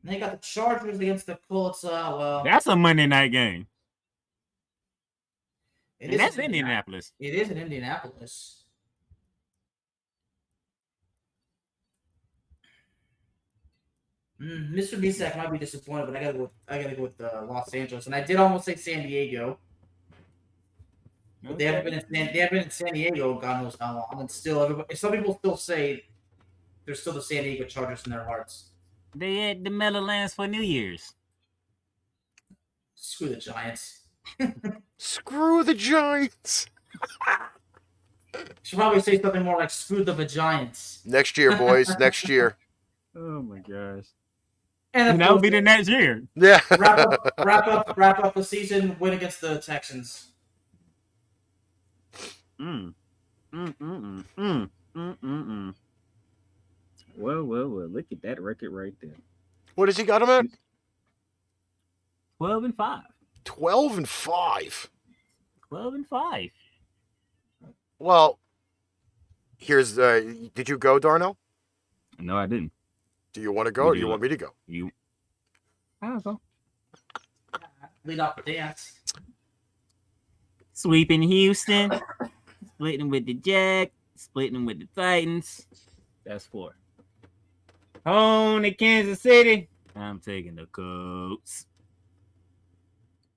And they got the Chargers against the Colts. Well, that's a Monday night game. That's Indianapolis. It is in Indianapolis. Mr. Bisak might be disappointed, but I gotta go with Los Angeles, and I did almost say San Diego. But they haven't been in San Diego, God knows how long. And still, some people still say they're still the San Diego Chargers in their hearts. They had the Meadowlands for New Year's. Screw the Giants. Screw the Giants. Should probably say something more like screw the Giants. Next year, boys. Next year. Oh my gosh. And that will be the next year. Yeah. wrap up the season. Win against the Texans. Well, look at that record right there. What has he got him at? 12-5. 12-5. 12-5. Well, here's did you go, Darnell? No, I didn't. Do you want to go or do you want me to go? I don't know. Lead off the dance. Sweeping Houston. Splitting with the Jack. Splitting with the Titans. That's 4. Home to Kansas City. I'm taking the Colts.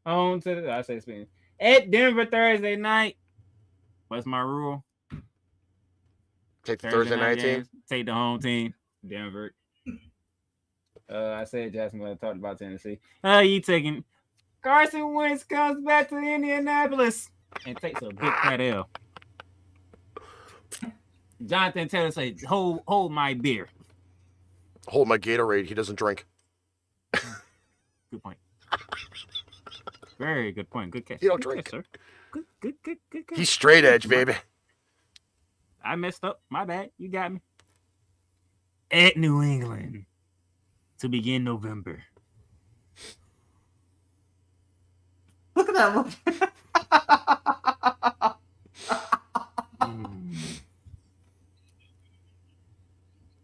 Home to the... I say Spain. At Denver Thursday night. What's my rule? Take the Thursday night team. Take the home team. Denver. I said Jacksonville. I talked about Tennessee. You taking... Carson Wentz comes back to Indianapolis and takes a big fat L. Jonathan Taylor says, hold my beer. Hold my Gatorade. He doesn't drink. Good point. Very good point. Good catch. He don't good drink. Catch, sir. Good catch. He's straight edge, baby. I messed up. My bad. You got me. At New England to begin November. Look at that look.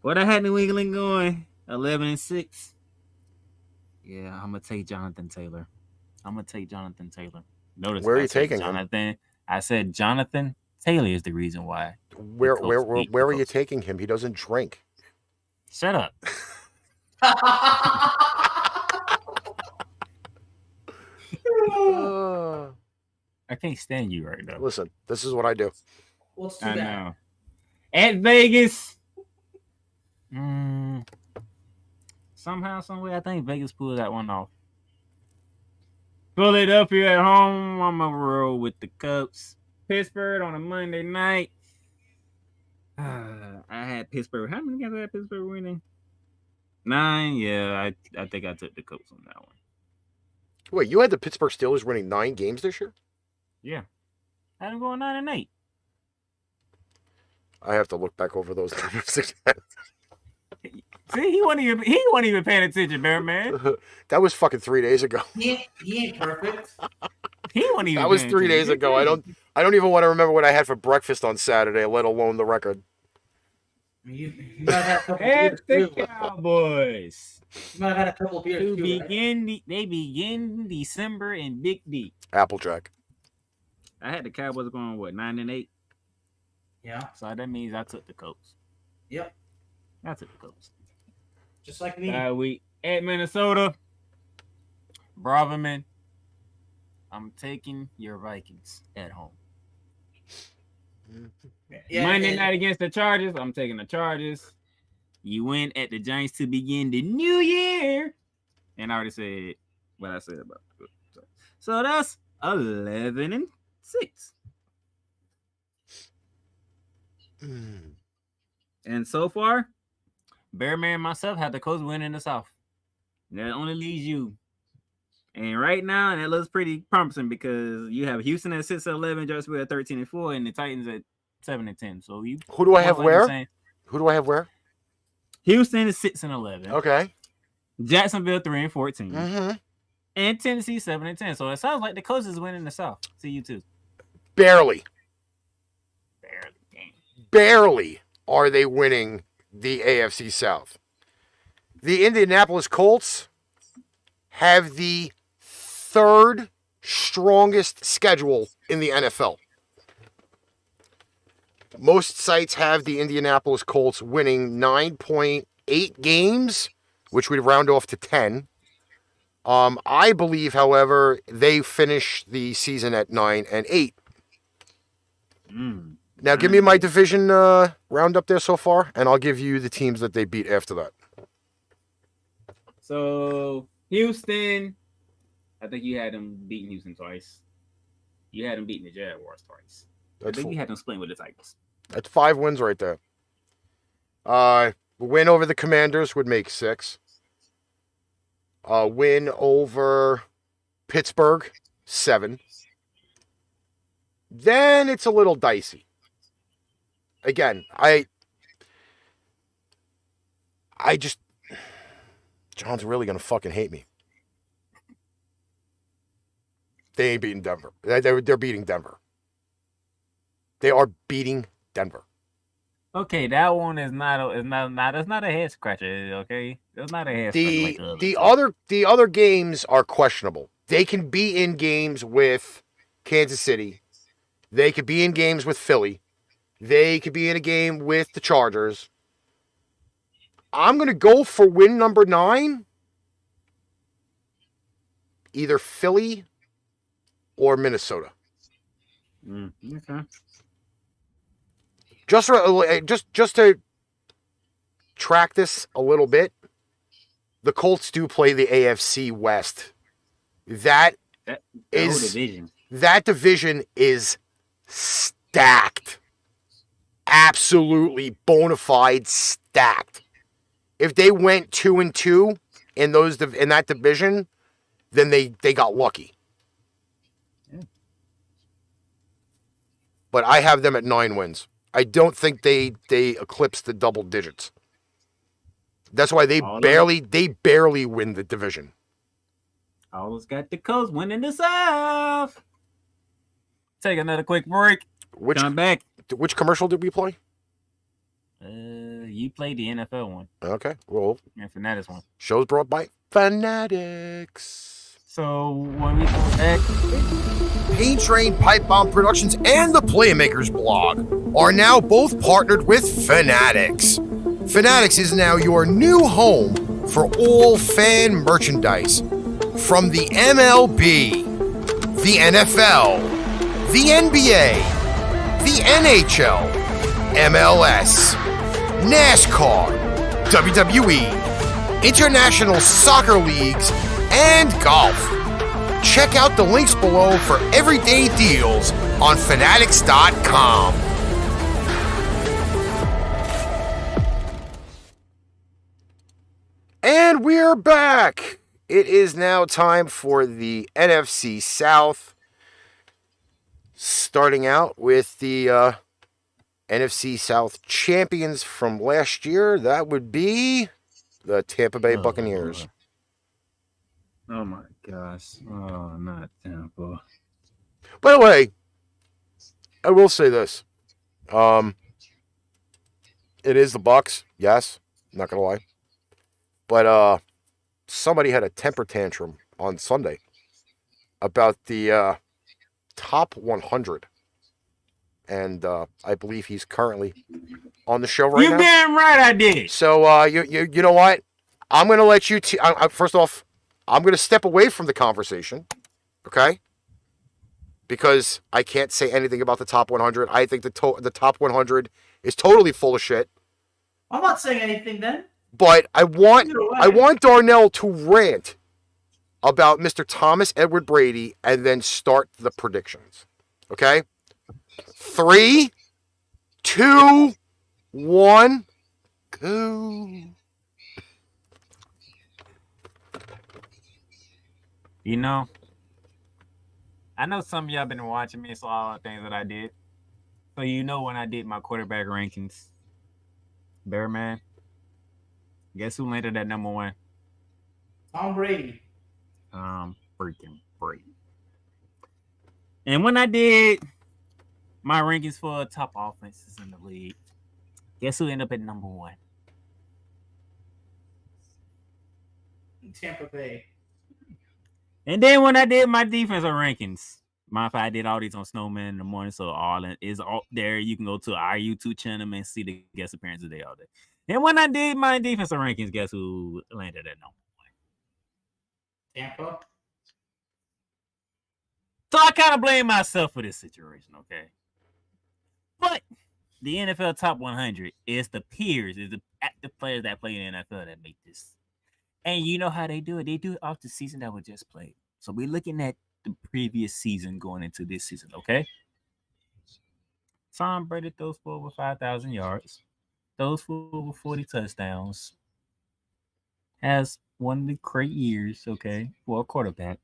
What I had New England going 11-6. Yeah, I'm gonna take Jonathan Taylor. Notice Where are I you said taking him? Jonathan? I said Jonathan Taylor is the reason why. Where beat the are you Colts. taking him? He doesn't drink. Shut up. I can't stand you right now. Listen, this is what I do. What's too I bad? know. At Vegas. Somehow, some way, I think Vegas pulled that one off. Philadelphia at home. I'm gonna roll with the Cubs. Pittsburgh on a Monday night. I had Pittsburgh. How many guys I had Pittsburgh winning? 9. Yeah, I think I took the Colts on that one. Wait, you had the Pittsburgh Steelers winning 9 games this year? Yeah, I had them going 9-8. I have to look back over those numbers again. See, he wasn't even paying attention, Bear Man. That was fucking 3 days ago. He ain't perfect. He wasn't even. That was paying 3 days attention. ago. I don't even want to remember what I had for breakfast on Saturday, let alone the record. You might have had a couple At beers the too. Cowboys. You might have had a couple beers To too. Right? they begin December in Big D. Applejack. I had the Cowboys going 9-8. Yeah. So that means I took the Colts. Yep. I took the Colts. Just like me. We at Minnesota. Braverman. I'm taking your Vikings at home. Yeah, Monday and- night against the Chargers. I'm taking the Chargers. You win at the Giants to begin the new year. And I already said what I said about it. So that's 11-6. And so far, Bearman and myself had the Colts win in the South. That only leaves you. And right now, that looks pretty promising because you have Houston at 6-11, Jacksonville at 13-4, and the Titans at 7-10. So you. Who do I have most likely where? saying- Who do I have where? Houston is 6-11. Okay. Jacksonville 3-14, Mm-hmm. and Tennessee 7-10. So it sounds like the Colts is winning the South. See you too. Barely. Barely. Damn. Barely are they winning the AFC South. The Indianapolis Colts have the 3rd strongest schedule in the NFL. Most sites have the Indianapolis Colts winning 9.8 games, which would round off to 10. I believe, however, they finish the season at 9-8. Now, give me my division roundup there so far, and I'll give you the teams that they beat after that. So Houston, I think you had them beating Houston twice. You had them beating the Jaguars twice. I think you had them splitting with the Titans. That's 5 wins right there. Win over the Commanders would make 6. Win over Pittsburgh, 7. Then it's a little dicey. Again, I just... John's really going to fucking hate me. They ain't beating Denver. They're beating Denver. They are beating Denver. Okay, that one is not a head scratcher. Okay, it's not a head scratcher. Like The other games are questionable. They can be in games with Kansas City. They could be in games with Philly. They could be in a game with the Chargers. I'm going to go for win number 9. Either Philly or Minnesota. Okay. Just to track this a little bit, the Colts do play the AFC West. That division is stacked. Absolutely bona fide stacked. If they went 2-2 in that division, then they got lucky. Yeah. But I have them at 9 wins. I don't think they eclipse the double digits. That's why they barely win the division. Always got the Colts winning the South. Take another quick break. Come back. Which commercial did we play? You played the NFL one. Okay, well, And Fanatics one. show's brought by Fanatics. So when we go back, Paint Train, Pipe Bomb Productions, and the Playmakers blog are now both partnered with Fanatics. Fanatics is now your new home for all fan merchandise. From the MLB, the NFL, the NBA, the NHL, MLS, NASCAR, WWE, international soccer leagues, and golf. Check out the links below for everyday deals on fanatics.com. And we're back. It is now time for the NFC South. Starting out with the NFC South champions from last year. That would be the Tampa Bay Buccaneers. oh my gosh, oh not Tampa. By the way, I will say this. It is the Bucs, yes. Not gonna lie. But somebody had a temper tantrum on Sunday about the top 100. And I believe he's currently on the show right You now. damn right I did. So you know what? I'm going to let you first off, I'm going to step away from the conversation, okay? Because I can't say anything about the top 100. I think the top 100 is totally full of shit. I'm not saying anything then. But I want Either way. I want Darnell to rant about Mr. Thomas Edward Brady and then start the predictions. Okay? 3, 2, 1, go. You know, I know some of y'all been watching me, saw all the things that I did. So you know when I did my quarterback rankings, Bearman, guess who landed at number 1? Tom Brady. Freaking Brady. And when I did my rankings for top offenses in the league, guess who ended up at number 1? Tampa Bay. And then when I did my defensive rankings, mind if I did all these on Snowman in the morning, so all is all there. You can go to our YouTube channel and see the guest appearances day all day. And when I did my defensive rankings, guess who landed at number 1? Tampa. So I kind of blame myself for this situation, okay? But the NFL Top 100 is the peers, is the active players that play in the NFL that make this. And you know how they do it. They do it off the season that was just played. So we're looking at the previous season going into this season, okay? Tom Brady throws for over 5,000 yards, throws for over 40 touchdowns, has one of the great years, okay, for a quarterback.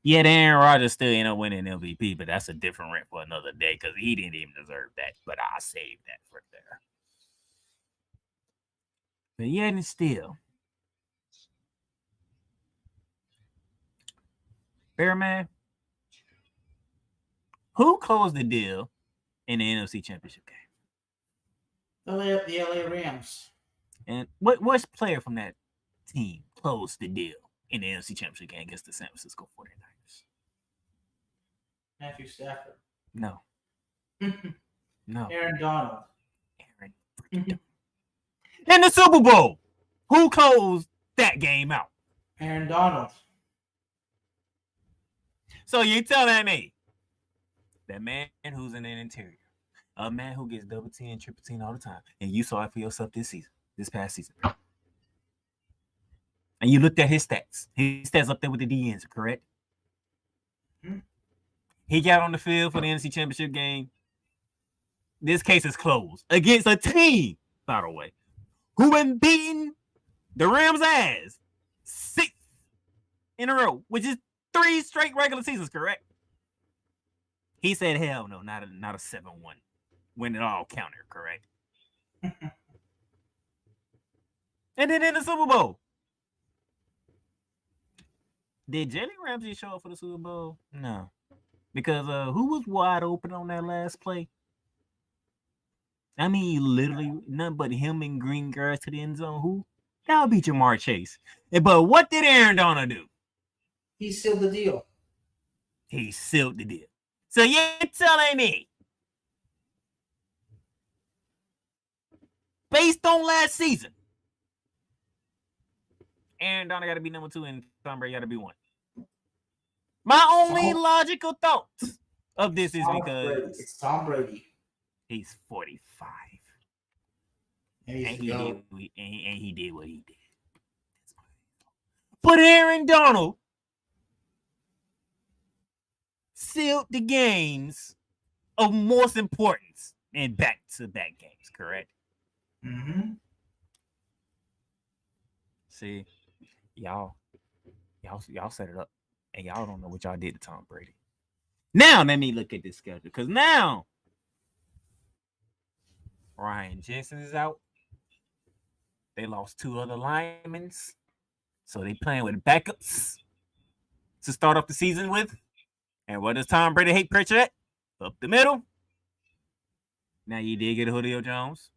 Yeah, Aaron Rodgers still ended up winning MVP, but that's a different rant for another day because he didn't even deserve that. But I'll save that for there. But yet and still, Bearman, who closed the deal in the NFC Championship game? The LA Rams. And which player from that team closed the deal in the NFC Championship game against the San Francisco 49ers? Matthew Stafford. No. No. Aaron Donald. Aaron freaking Donald. In the Super Bowl, who closed that game out? Aaron Donald. So you telling me that man who's in an interior, a man who gets double team and triple team all the time, and you saw it for yourself this past season, and you looked at his stats. His stats up there with the DNs, correct? Mm-hmm. He got on the field for the NFC Championship game. This case is closed against a team, by the way, who been beating the Rams' ass 6 in a row, which is 3 straight regular seasons, correct? He said, hell no, not a 7-1 when it all counted, correct? And then in the Super Bowl, did Jalen Ramsey show up for the Super Bowl? No. Because who was wide open on that last play? I mean, literally nothing but him and green grass to the end zone. Who? That would be Jamar Chase. But what did Aaron Donald do? He sealed the deal. He sealed the deal. So you're telling me, based on last season, Aaron Donald got to be number 2 and Tom Brady got to be 1. My only logical thoughts of this is because it's Tom Brady. He's 45. And he did what he did. But Aaron Donald sealed the games of most importance in back-to-back games, correct? Mm-hmm. See, y'all set it up, and y'all don't know what y'all did to Tom Brady. Now let me look at this schedule, because now Ryan Jensen is out. They lost 2 other linemen, so they playing with backups to start off the season with. And what does Tom Brady hate pressure at? Up the middle. Now you did get a Julio Jones.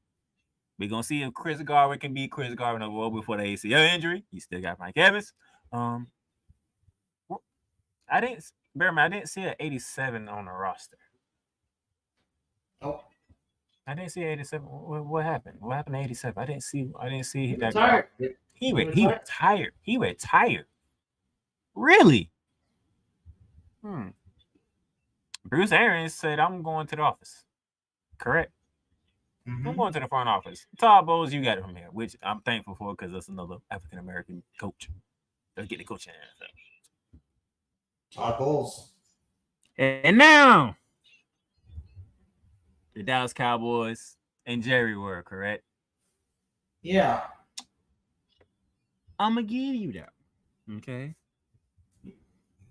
We're going to see if Chris Godwin can be Chris Godwin overall before the ACL injury. You still got Mike Evans. I didn't see an 87 on the roster. Oh. I didn't see 87. What happened? What happened to 87? I didn't see that retired. guy. He retired. He retired. Really? Bruce Arians said, I'm going to the office. Correct? Mm-hmm. I'm going to the front office. Todd Bowles, you got it from here, which I'm thankful for because that's another African-American coach. Let's get the coach in the NFL. Todd Bowles. And now, the Dallas Cowboys and Jerry were correct. Yeah. I'm gonna give you that. Okay.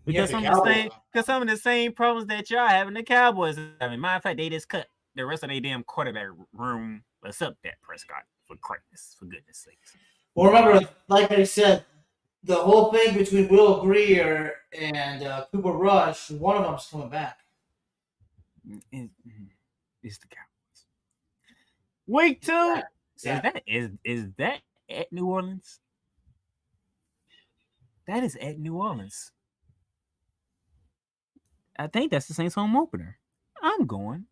Yeah, Because some of the same problems that y'all have in the Cowboys. I mean, matter of fact, they just cut the rest of their damn quarterback room except that Prescott, for goodness sakes. Well, remember, like I said, the whole thing between Will Greer and Cooper Rush, one of them's coming back. It's the Cowboys. Week 2. Is that at New Orleans? That is at New Orleans. I think that's the Saints home opener. I'm going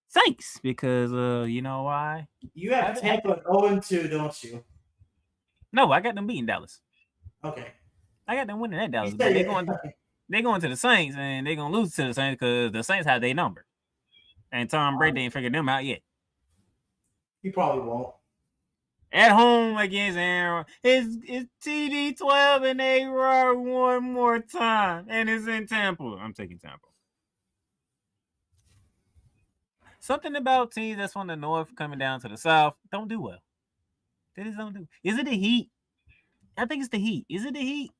Saints because you know why? You have Tampa 0-2, don't you? No, I got them beating Dallas. Okay. I got them winning at Dallas. But they're going to the Saints, and they're going to lose to the Saints because the Saints have their number. And Tom Brady ain't figured them out yet. He probably won't. At home against Aaron. It's TD 12 and they roar one more time. And it's in Tampa. I'm taking Tampa. Something about teams that's from the north coming down to the south don't do well. They just don't do. Is it the heat? I think it's the heat. Is it the heat?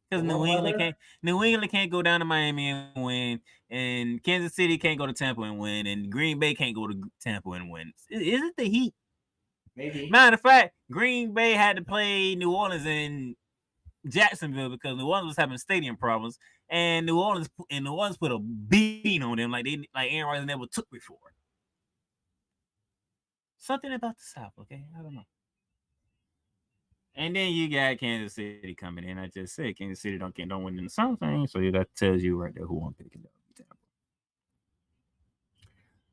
Because New England can't go down to Miami and win, and Kansas City can't go to Tampa and win, and Green Bay can't go to Tampa and win. Is it the heat? Maybe. Matter of fact, Green Bay had to play New Orleans in Jacksonville because New Orleans was having stadium problems, and New Orleans put a beating on them like Aaron Rodgers never took before. Something about the South, okay? I don't know. And then you got Kansas City coming in. I just said Kansas City don't win in the South thing, so that tells you right there who I'm picking up.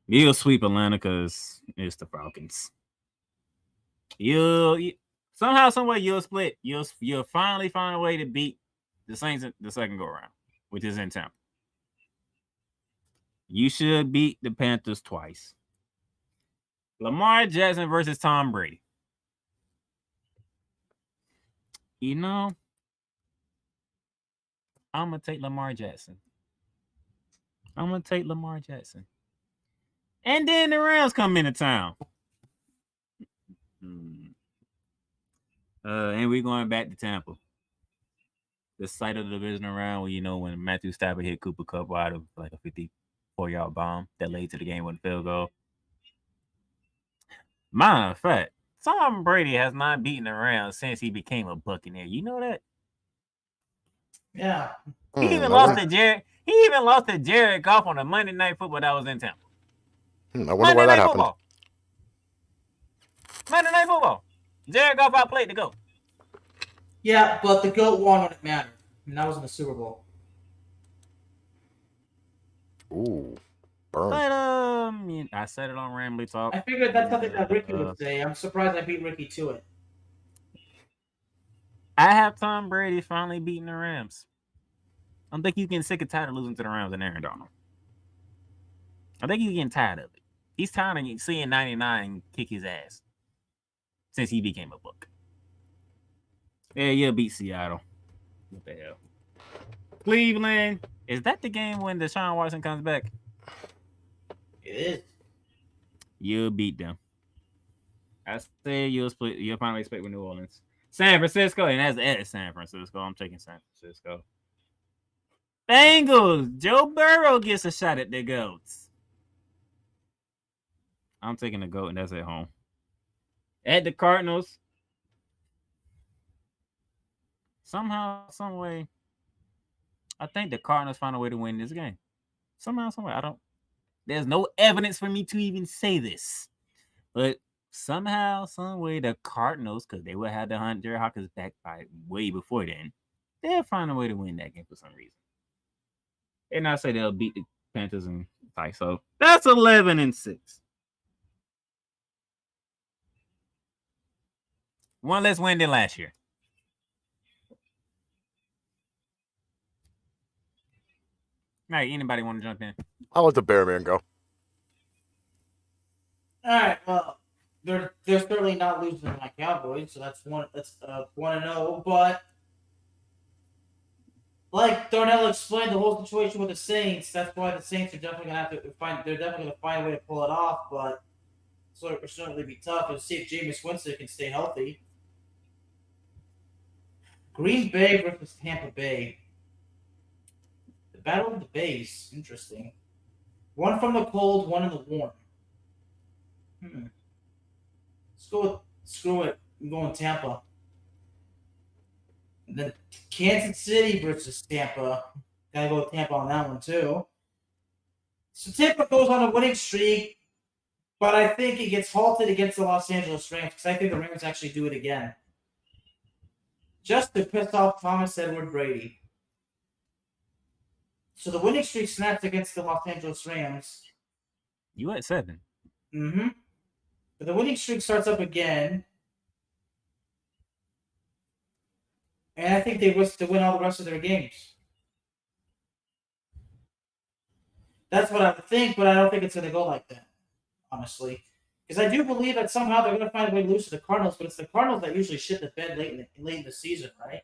You'll sweep Atlanta because it's the Falcons. You'll somehow, some way you'll split. You'll finally find a way to beat the Saints the second go around, which is in Tampa. You should beat the Panthers twice. Lamar Jackson versus Tom Brady. You know, I'm going to take Lamar Jackson. And then the Rams come into town. And we're going back to Tampa. The site of the divisional round where, when Matthew Stafford hit Cooper Kupp out of like a 54-yard bomb that led to the game with a field goal. Matter of fact, Tom Brady has not beaten the Rams since he became a Buccaneer. You know that? Yeah. He even lost to Jared Goff on a Monday Night Football that was in Tampa. I wonder Monday why that Night happened. Football. Monday Night Football. Jared Goff outplayed the GOAT. Yeah, but the GOAT won when it mattered, and that was in the Super Bowl. Ooh, burn. But I said it on Rambly Talk. I figured that's something that Ricky would say. I'm surprised I beat Ricky to it. I have Tom Brady finally beating the Rams. I think he's getting sick and tired of losing to the Rams and Aaron Donald. I think he's getting tired of it. He's tired of seeing 99 kick his ass since he became a Buc. Yeah, you'll beat Seattle. What the hell? Cleveland. Is that the game when Deshaun Watson comes back? It is. You'll beat them. I say you'll finally split with New Orleans. San Francisco, and that's at San Francisco. I'm taking San Francisco. Bengals. Joe Burrow gets a shot at the GOATs. I'm taking the GOAT, and that's at home. At the Cardinals. Somehow, some way, I think the Cardinals find a way to win this game. Somehow, some way. There's no evidence for me to even say this. But somehow, some way, the Cardinals, because they would have the Hunter Hawkins back by way before then, they'll find a way to win that game for some reason. And I say they'll beat the Panthers and fight. So that's 11-6. One less win than last year. All right, anybody want to jump in? I'll let the Bear Man go. All right. Well, they're certainly not losing to my Cowboys, so that's 1-0. But like Darnell explained, the whole situation with the Saints. That's why the Saints are definitely gonna have to find. They're definitely gonna find a way to pull it off, but so it will certainly be tough. And see if Jameis Winston can stay healthy. Green Bay versus Tampa Bay. The Battle of the Bays. Interesting. One from the cold, one in the warm. Let's go with screw it. I'm going Tampa. And then Kansas City versus Tampa. Gotta go with Tampa on that one too. So Tampa goes on a winning streak, but I think it gets halted against the Los Angeles Rams because I think the Rams actually do it again. Just to piss off Thomas Edward Brady. So the winning streak snaps against the Los Angeles Rams. You at 7. Mm-hmm. But the winning streak starts up again. And I think they risk to win all the rest of their games. That's what I would think, but I don't think it's going to go like that, honestly. Because I do believe that somehow they're going to find a way to lose to the Cardinals, but it's the Cardinals that usually shit the bed late in the season, right?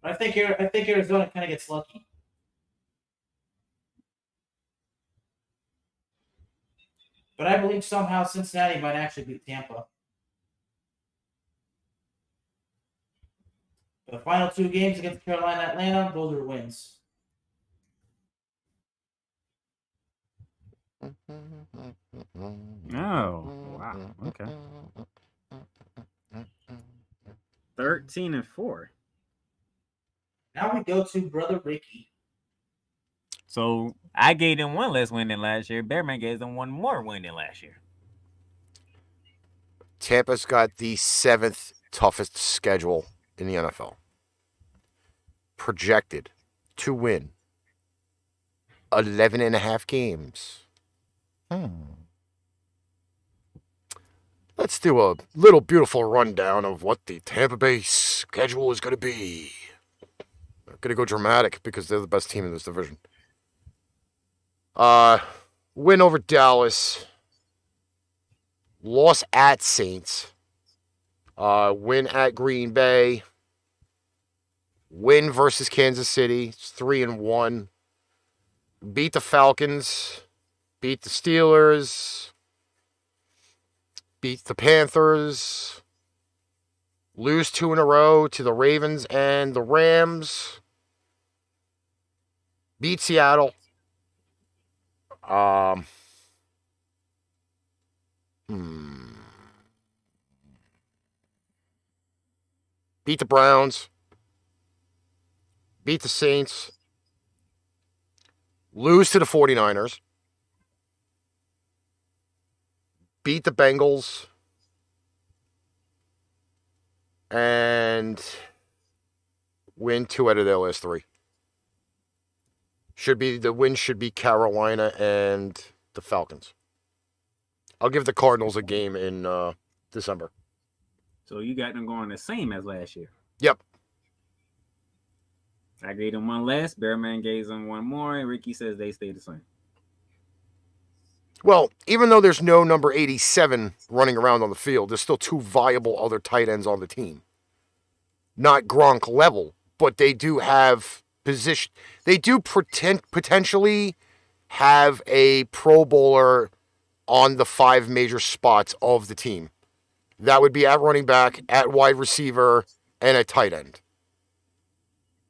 But I think Arizona kind of gets lucky. But I believe somehow Cincinnati might actually beat Tampa. The final 2 games against Carolina and Atlanta, those are wins. Oh, wow. Okay. 13-4. Now we go to Brother Ricky. So I gave them one less win than last year. Bearman gave them one more win than last year. Tampa's got the 7th toughest schedule in the NFL. Projected to win 11.5 games. Let's do a little beautiful rundown of what the Tampa Bay schedule is going to be. I'm going to go dramatic because they're the best team in this division. Win over Dallas. Loss at Saints. Win at Green Bay. Win versus Kansas City. It's 3-1. Beat the Falcons. Beat the Steelers. Beat the Panthers. Lose 2 in a row to the Ravens and the Rams. Beat Seattle. Beat the Browns. Beat the Saints. Lose to the 49ers. beat the Bengals and win 2 out of their last 3. The win should be Carolina and the Falcons. I'll give the Cardinals a game in December. So you got them going the same as last year. Yep. I gave them one less. Bearman gave them one more, and Ricky says they stay the same. Well, even though there's no number 87 running around on the field, there's still 2 viable other tight ends on the team. Not Gronk level, but they do have position. They do potentially have a Pro Bowler on the 5 major spots of the team. That would be at running back, at wide receiver, and at tight end.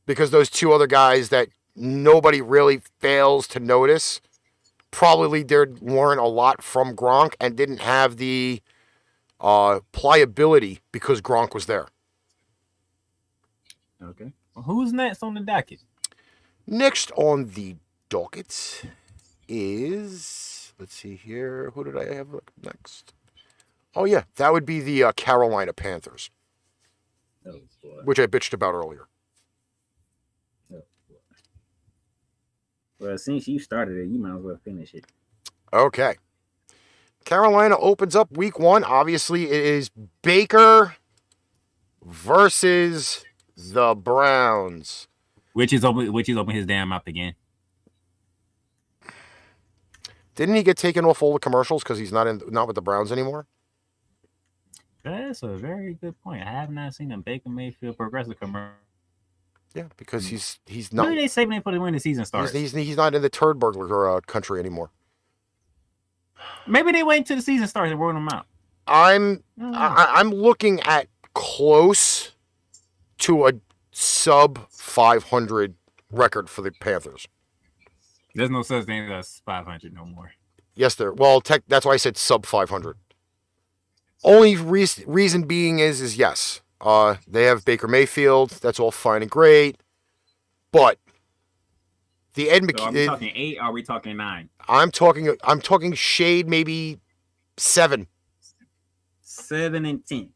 Because those 2 other guys that nobody really fails to notice probably did learn a lot from Gronk and didn't have the pliability because Gronk was there. Okay. Well, who's next on the docket? Next on the docket is, let's see here, who did I have next? Oh, yeah, that would be the Carolina Panthers, Oh, boy. which I bitched about earlier. Oh, boy. Well, since you started it, you might as well finish it. Okay. Carolina opens up week 1. Obviously, it is Baker versus the Browns. Which is open his damn mouth again. Didn't he get taken off all the commercials because he's not with the Browns anymore? That's a very good point. I have not seen a Baker Mayfield progressive commercial. Yeah, because he's not. Maybe they saving him for when the season starts. He's not in the turd burglar country anymore. Maybe they wait until the season starts and roll him out. I'm looking at close to a sub 500 record for the Panthers. There's no such thing as 500 no more. Yes, there. Well, that's why I said sub 500. Only reason being is yes. They have Baker Mayfield. That's all fine and great, but the Ed So are we talking 8? Or are we talking 9? I'm talking shade maybe 7. 7 and 10.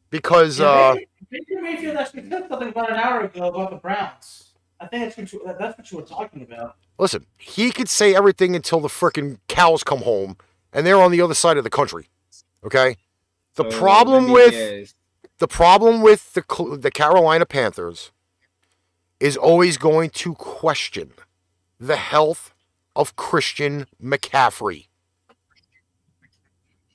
Because Baker Mayfield actually said something about an hour ago about the Browns. I think that's what you were talking about. listen, he could say everything until the frickin' cows come home, and they're on the other side of the country. Okay, the problem with the Carolina Panthers is always going to question the health of Christian McCaffrey.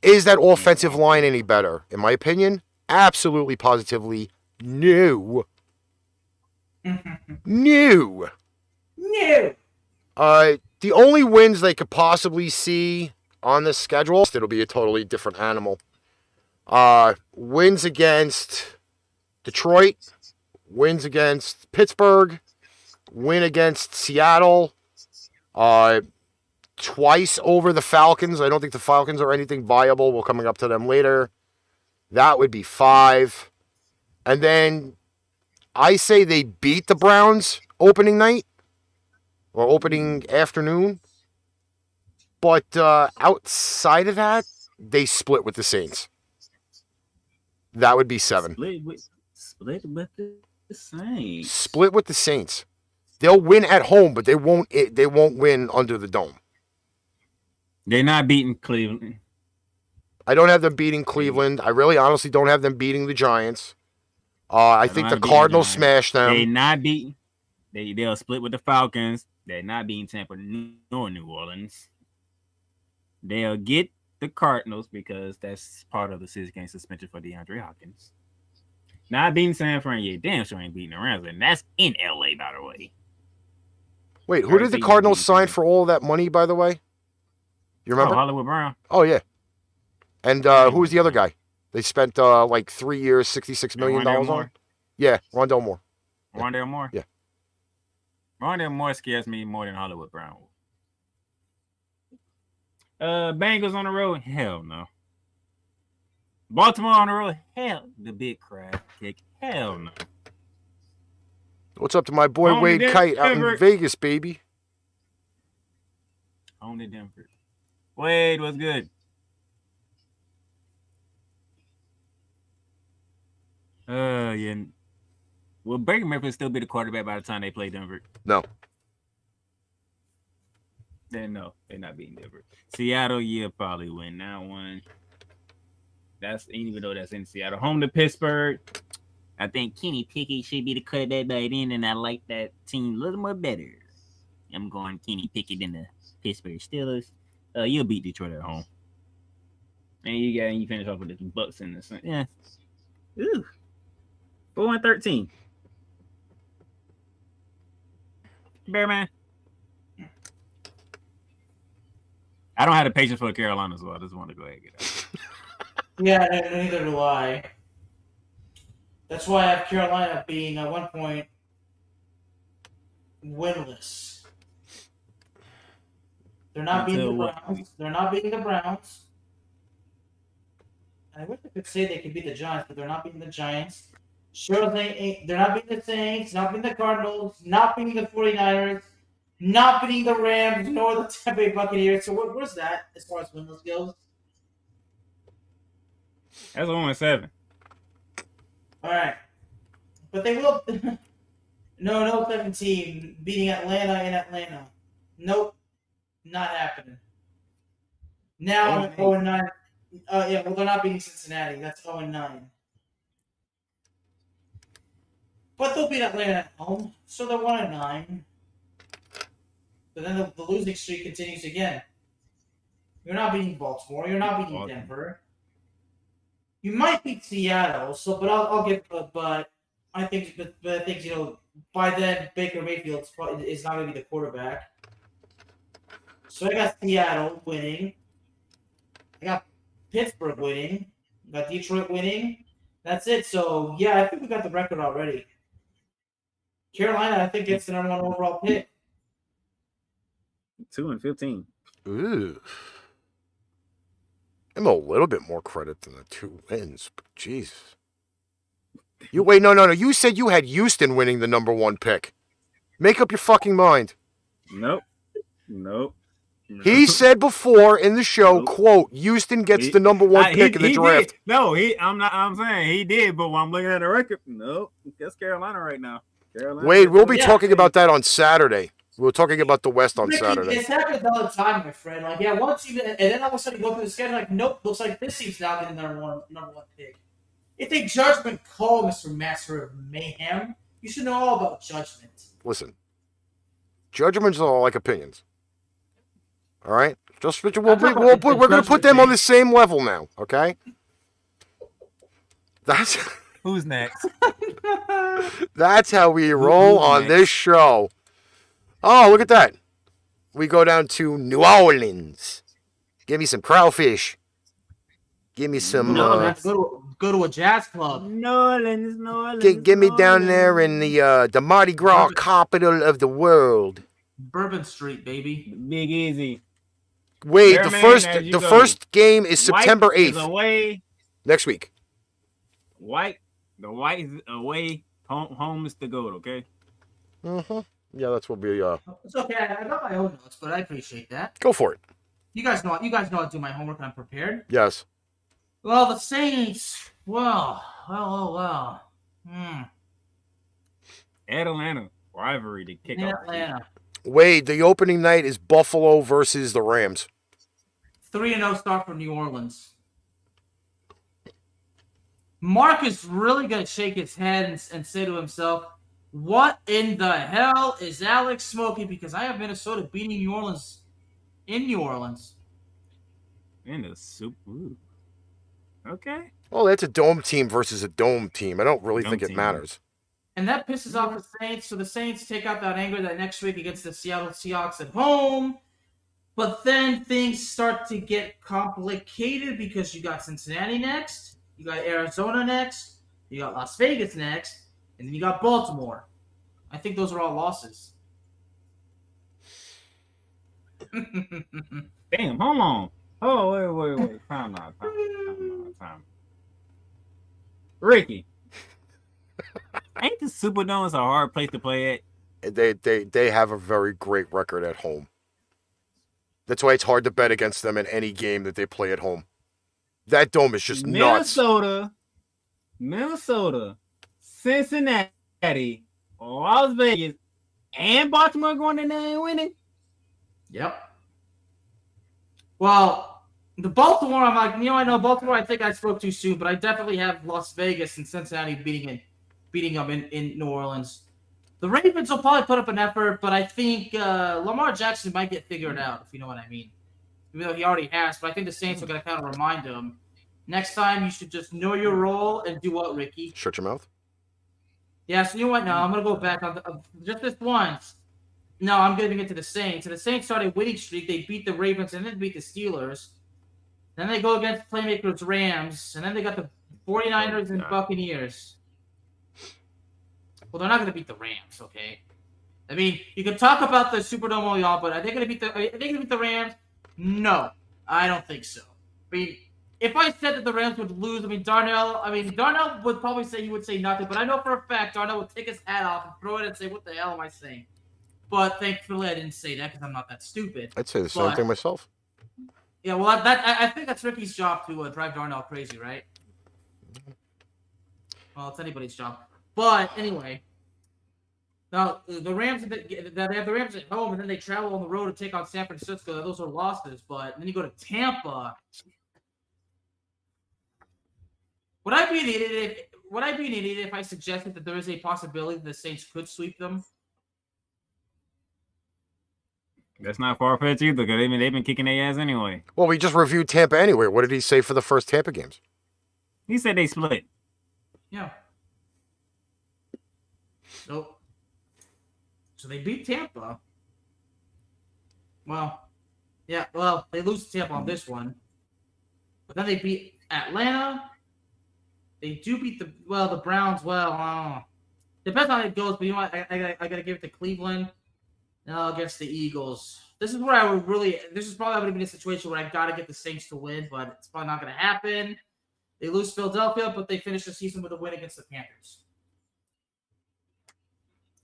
Is that offensive line any better? In my opinion, absolutely, positively, no. No. No. The only wins they could possibly see on this schedule, it'll be a totally different animal. Wins against Detroit, wins against Pittsburgh, win against Seattle, twice over the Falcons. I don't think the Falcons are anything viable. We're coming up to them later. That would be 5. And then I say they beat the Browns opening night or opening afternoon. But outside of that, they split with the Saints. That would be 7. Split with the Saints. Split with the Saints. They'll win at home, but they won't win under the dome. They're not beating Cleveland. I don't have them beating Cleveland. I really honestly don't have them beating the Giants. I think the Cardinals smashed them. They're not beating. They'll split with the Falcons. They're not beating Tampa nor New Orleans. They'll get the Cardinals because that's part of the 6-game suspension for DeAndre Hopkins. Not beating San Fran, yeah, damn sure ain't beating the Rams, and that's in LA, by the way. Wait, who did the Cardinals sign for all that money, by the way? You remember? Hollywood Brown. Oh, yeah. And who was the other guy? They spent like 3 years, $66 million on? Yeah, Rondell Moore. Rondell Moore? Yeah. Rondell Moore scares me more than Hollywood Brown. Bengals on the road? Hell no. Baltimore on the road? Hell. The big crab kick? Hell no. What's up to my boy Wade Kite out in Vegas, baby? On to Denver. Wade, what's good? Yeah. Will Baker Mayfield still be the quarterback by the time they play Denver? No. Then no, they're not beating Denver. Seattle, yeah, probably win that one. That's even though that's in Seattle. Home to Pittsburgh. I think Kenny Pickett should be the quarterback by then, and I like that team a little more better. I'm going Kenny Pickett in the Pittsburgh Steelers. You'll beat Detroit at home. And you finish off with the Bucks in the Sun. Yeah. Ooh. 4-13. Bearman. I don't have the patience for Carolina, so I just want to go ahead and get out. Yeah, neither do I. That's why I have Carolina being at one point winless. They're not beating the Browns. They're not beating the Browns. I wish I could say they could beat the Giants, but they're not beating the Giants. Sure, they're not beating the Saints, not beating the Cardinals, not beating the 49ers, not beating the Rams, nor the Tampa Bay Buccaneers. So where's that as far as winless goes? That's 1-7. All right. But they will. No 17 beating Atlanta in Atlanta. Nope. Not happening. Now I'm 0-9. Yeah, well, they're not beating Cincinnati. That's 0-9. But they'll beat Atlanta at home, so they're 1-9. But then the losing streak continues again. You're not beating Baltimore. You're not beating Denver. You might beat Seattle. So, but I'll get. But I think, but I think by then Baker Mayfield is not going to be the quarterback. So I got Seattle winning. I got Pittsburgh winning. I got Detroit winning. That's it. So yeah, I think we got the record already. Carolina, I think, gets the number 1 overall pick. 2-15. Ooh. I'm a little bit more credit than the 2 wins, but jeez. No. You said you had Houston winning the number 1 pick. Make up your fucking mind. Nope. He said before in the show, quote, Houston gets the number 1 pick in the draft. Did. No, I'm saying he did, but when I'm looking at the record, nope. That's Carolina right now. Wade, we'll be talking about that on Saturday. We're talking about the West on Saturday. It's happened all the time, my friend. Like, yeah, once you, and then all of a sudden you go through the schedule, like, nope, looks like this team's now getting the number one pick. It's a judgment call, Mr. Master of Mayhem. You should know all about judgment. Listen, judgments are like opinions. All right? We're going to put them on the same level now, okay? That's who's next? That's how we roll on this show. Oh, look at that. We go down to New Orleans. Give me some crawfish. Give me some... go to a jazz club. New Orleans. Get me down there in the Mardi Gras capital of the world. Bourbon Street, baby. Big Easy. Wait, the first game is September 8th. Is away. Next week. The White is away. Home is the goat, okay? Mm-hmm. Yeah, that's what we It's okay. I got my own notes, but I appreciate that. Go for it. You guys know I do my homework. I'm prepared. Yes. Well, the Saints. Well. Atlanta rivalry to kick off. Atlanta. Wade, the opening night is Buffalo versus the Rams. 3-0 start for New Orleans. Mark is really going to shake his head and say to himself, what in the hell is Alex smoking? Because I have Minnesota beating New Orleans in New Orleans. In the Super. Okay. Well, that's a dome team versus a dome team. I don't really think it matters. And that pisses off the Saints. So the Saints take out that anger that next week against the Seattle Seahawks at home. But then things start to get complicated because you got Cincinnati next. You got Arizona next. You got Las Vegas next. And then you got Baltimore. I think those are all losses. Damn, hold on. Oh, wait. Time. Ricky. Ain't the Superdomes a hard place to play at? They have a very great record at home. That's why it's hard to bet against them in any game that they play at home. That dome is just nuts. Minnesota, Cincinnati, Las Vegas, and Baltimore going in there and winning. Yep. Well, the Baltimore, I'm like, I know Baltimore, I think I spoke too soon, but I definitely have Las Vegas and Cincinnati beating them in New Orleans. The Ravens will probably put up an effort, but I think Lamar Jackson might get figured out, if you know what I mean. Even though he already has, but I think the Saints are going to kind of remind him, next time you should just know your role and do what, Ricky? Shut your mouth. Yeah, so you know what? No, I'm going to go back on just this once. No, I'm giving it to the Saints. So the Saints started winning streak. They beat the Ravens and then beat the Steelers. Then they go against Playmaker's Rams. And then they got the 49ers and Buccaneers. Well, they're not going to beat the Rams, okay? I mean, you can talk about the Superdome all y'all, but are they going to beat the Rams? No, I don't think so. I mean, if I said that the Rams would lose, Darnell would probably say he would say nothing, but I know for a fact Darnell would take his hat off and throw it and say, what the hell am I saying? But thankfully I didn't say that because I'm not that stupid. I'd say the same thing myself. Yeah, well, I think that's Ricky's job to drive Darnell crazy, right? Well, it's anybody's job. But anyway, now the Rams they have the Rams at home, and then they travel on the road to take on San Francisco. Those are losses. But then you go to Tampa. Would I be an idiot if I suggested that there is a possibility that the Saints could sweep them? That's not far-fetched either, because they've been kicking their ass anyway. Well, we just reviewed Tampa anyway. What did he say for the first Tampa games? He said they split. Yeah. So they beat Tampa. Well, yeah. Well, they lose to Tampa on this one, but then they beat Atlanta. They do beat the Browns. Well, depends on how it goes. But you know what? I gotta give it to Cleveland. No, against the Eagles. This is where I would really. This is probably going to be a situation where I got to get the Saints to win, but it's probably not going to happen. They lose Philadelphia, but they finish the season with a win against the Panthers.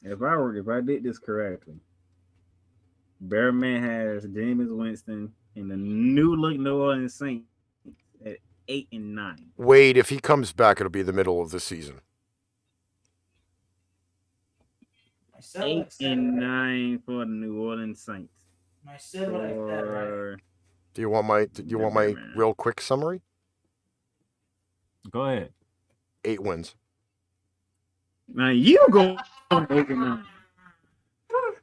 If I did this correctly, Bearman has Jameis Winston and the new look New Orleans Saints at 8-9. Wade, if he comes back, it'll be the middle of the season. 8-9 for the New Orleans Saints. I said what I said, right? Do you want my real quick summary? Go ahead. 8 wins. Now you go on 8-9.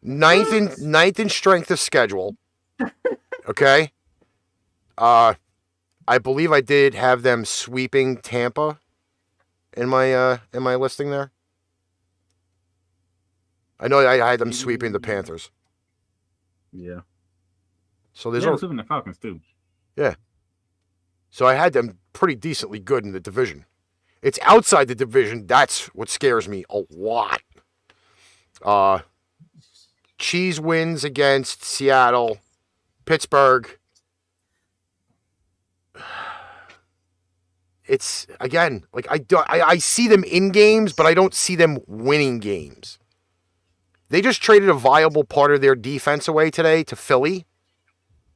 Ninth in strength of schedule. Okay. I believe I did have them sweeping Tampa in my listing there. I know I had them sweeping the Panthers. Yeah. So there's sweeping the Falcons too. Yeah. So I had them pretty decently good in the division. It's outside the division. That's what scares me a lot. Cheese wins against Seattle, Pittsburgh. It's again like I see them in games, but I don't see them winning games. They just traded a viable part of their defense away today to Philly,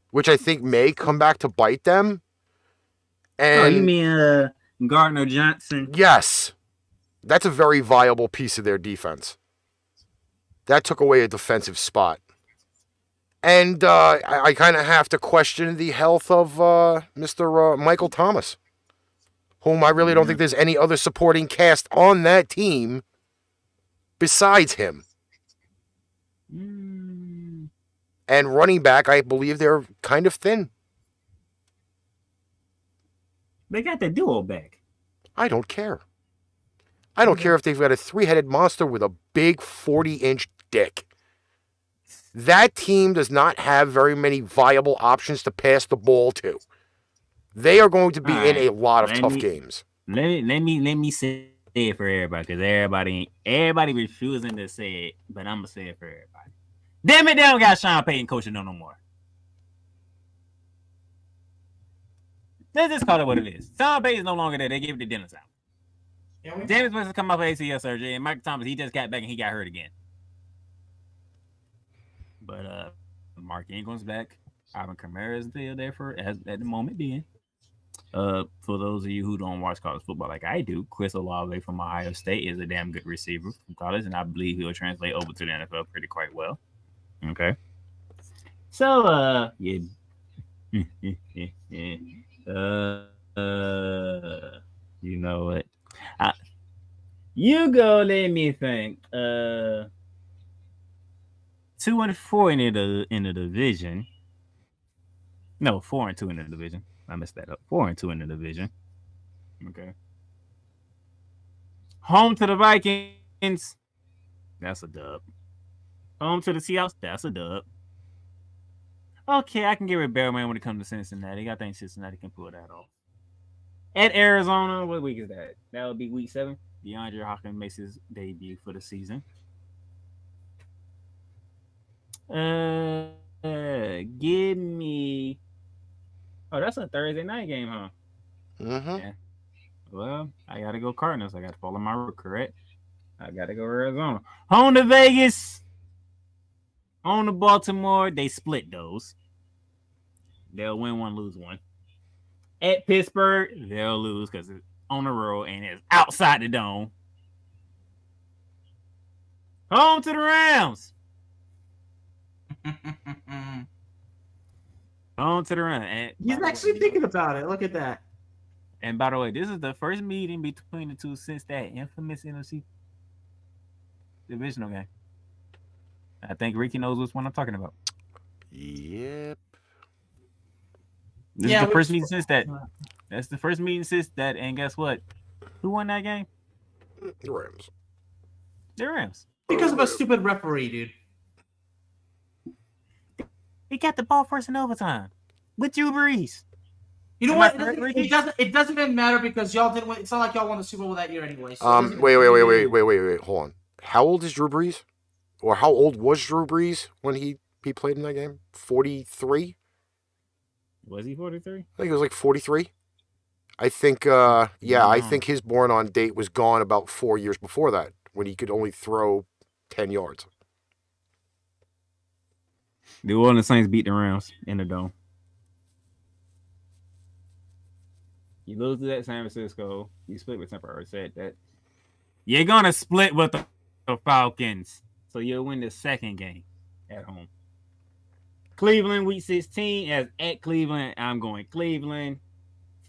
which I think may come back to bite them. And you mean Gardner Johnson? Yes. That's a very viable piece of their defense. That took away a defensive spot. And I kind of have to question the health of Mr. Michael Thomas, whom I really don't think there's any other supporting cast on that team besides him. And running back, I believe they're kind of thin. They got the duo back. I don't care. I don't care if they've got a 3-headed monster with a big 40-inch dick. That team does not have very many viable options to pass the ball to. They are going to be in a lot of tough games. Let me say it for everybody, because everybody refusing to say it, but I'm gonna say it for everybody. Damn it, they don't got Sean Payton coaching no more. Let's just call it what it is. Sean Payton's no longer there. They gave it to Dennis out. James Winston come off ACL surgery, and Michael Thomas, he just got back and he got hurt again. But Mark Ingram's back. Alvin Kamara is still there at the moment being. For those of you who don't watch college football like I do, Chris Olave from Ohio State is a damn good receiver from college, and I believe he'll translate over to the NFL pretty quite well. Okay. So, yeah. You know what? You go. Let me think. 2-4 in the division. No, 4-2 in the division. I messed that up. 4-2 in the division. Okay. Home to the Vikings. That's a dub. Home to the Seahawks. That's a dub. Okay, I can give it Bearman when it comes to Cincinnati. I think Cincinnati can pull that off. At Arizona, what week is that? That would be week 7. DeAndre Hopkins makes his debut for the season. Give me. Oh, that's a Thursday night game, huh? Mm-hmm. Yeah. Well, I gotta go Cardinals. I gotta follow my route, correct? I gotta go Arizona. Home to Vegas. Home to Baltimore. They split those. They'll win one, lose one. At Pittsburgh, they'll lose because it's on the road and it's outside the dome. Home to the Rams. Home to the Rams. He's actually thinking about it. Look at that. And by the way, this is the first meeting between the two since that infamous NFC divisional game. I think Ricky knows which one I'm talking about. Yep. This is the first meeting since that. That's the first meeting since that. And guess what? Who won that game? The Rams. The Rams. Because of a stupid referee, dude. He got the ball first in overtime with Drew Brees. You know what? It doesn't even matter because y'all didn't win. It's not like y'all won the Super Bowl that year anyway. So Wait. Hold on. How old is Drew Brees? Or how old was Drew Brees when he played in that game? 43? Was he 43? I think it was like 43. I think, I think his born-on date was gone about 4 years before that, when he could only throw 10 yards. The New Orleans Saints beat the Rams in the dome. You lose to that San Francisco. You split with Tampa. I said that. You're going to split with the Falcons. So you'll win the second game at home. Cleveland, week 16. As at Cleveland, I'm going Cleveland.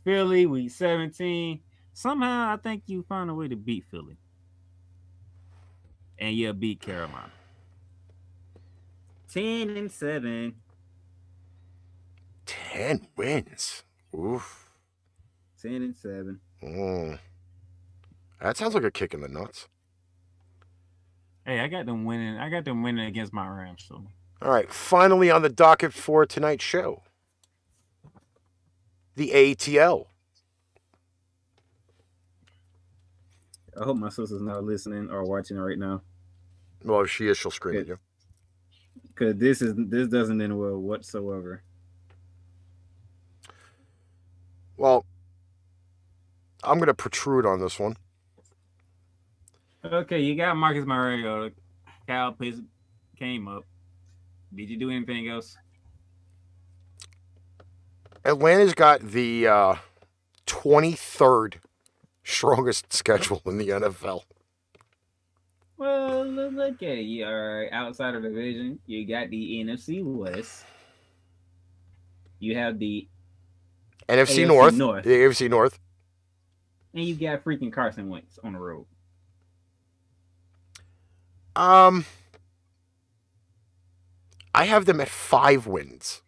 Philly, week 17. Somehow, I think you find a way to beat Philly. And you'll beat Carolina. 10-7. 10 wins. Oof. 10-7. That sounds like a kick in the nuts. Hey, I got them winning. I got them winning against my Rams. So. All right, finally on the docket for tonight's show, the ATL. I hope my sister's not listening or watching right now. Well, if she is, she'll scream at you. Because this doesn't end well whatsoever. Well, I'm going to protrude on this one. Okay, you got Marcus Mariota. Kyle Pitts came up. Did you do anything else? Atlanta's got the 23rd strongest schedule in the NFL. Well, look at it. You are outside of the division. You got the NFC West. You have the NFC North. The AFC North. And you got freaking Carson Wentz on the road. I have them at 5 wins.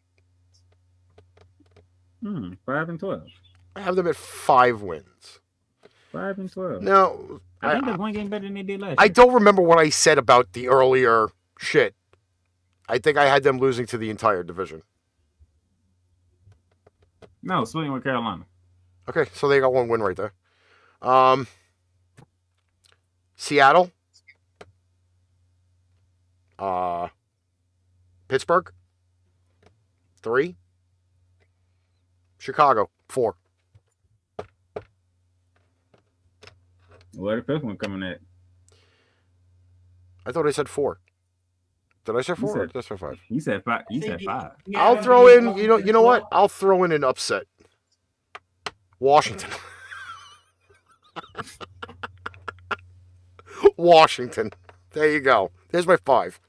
5-12. I have them at 5 wins. 5-12. Now, I think that's one game better than they did last year. I don't remember what I said about the earlier shit. I think I had them losing to the entire division. No, splitting with Carolina. Okay, so they got one win right there. Seattle. Pittsburgh. 3. Chicago. 4. Where the fifth one coming at? I thought I said 4. Did I say 4? said- Or did I say 5? You said 5. You said 5. Yeah, I'll but throw you in. want You know what? well, I'll throw in an upset. Washington. Washington. There you go. There's my 5.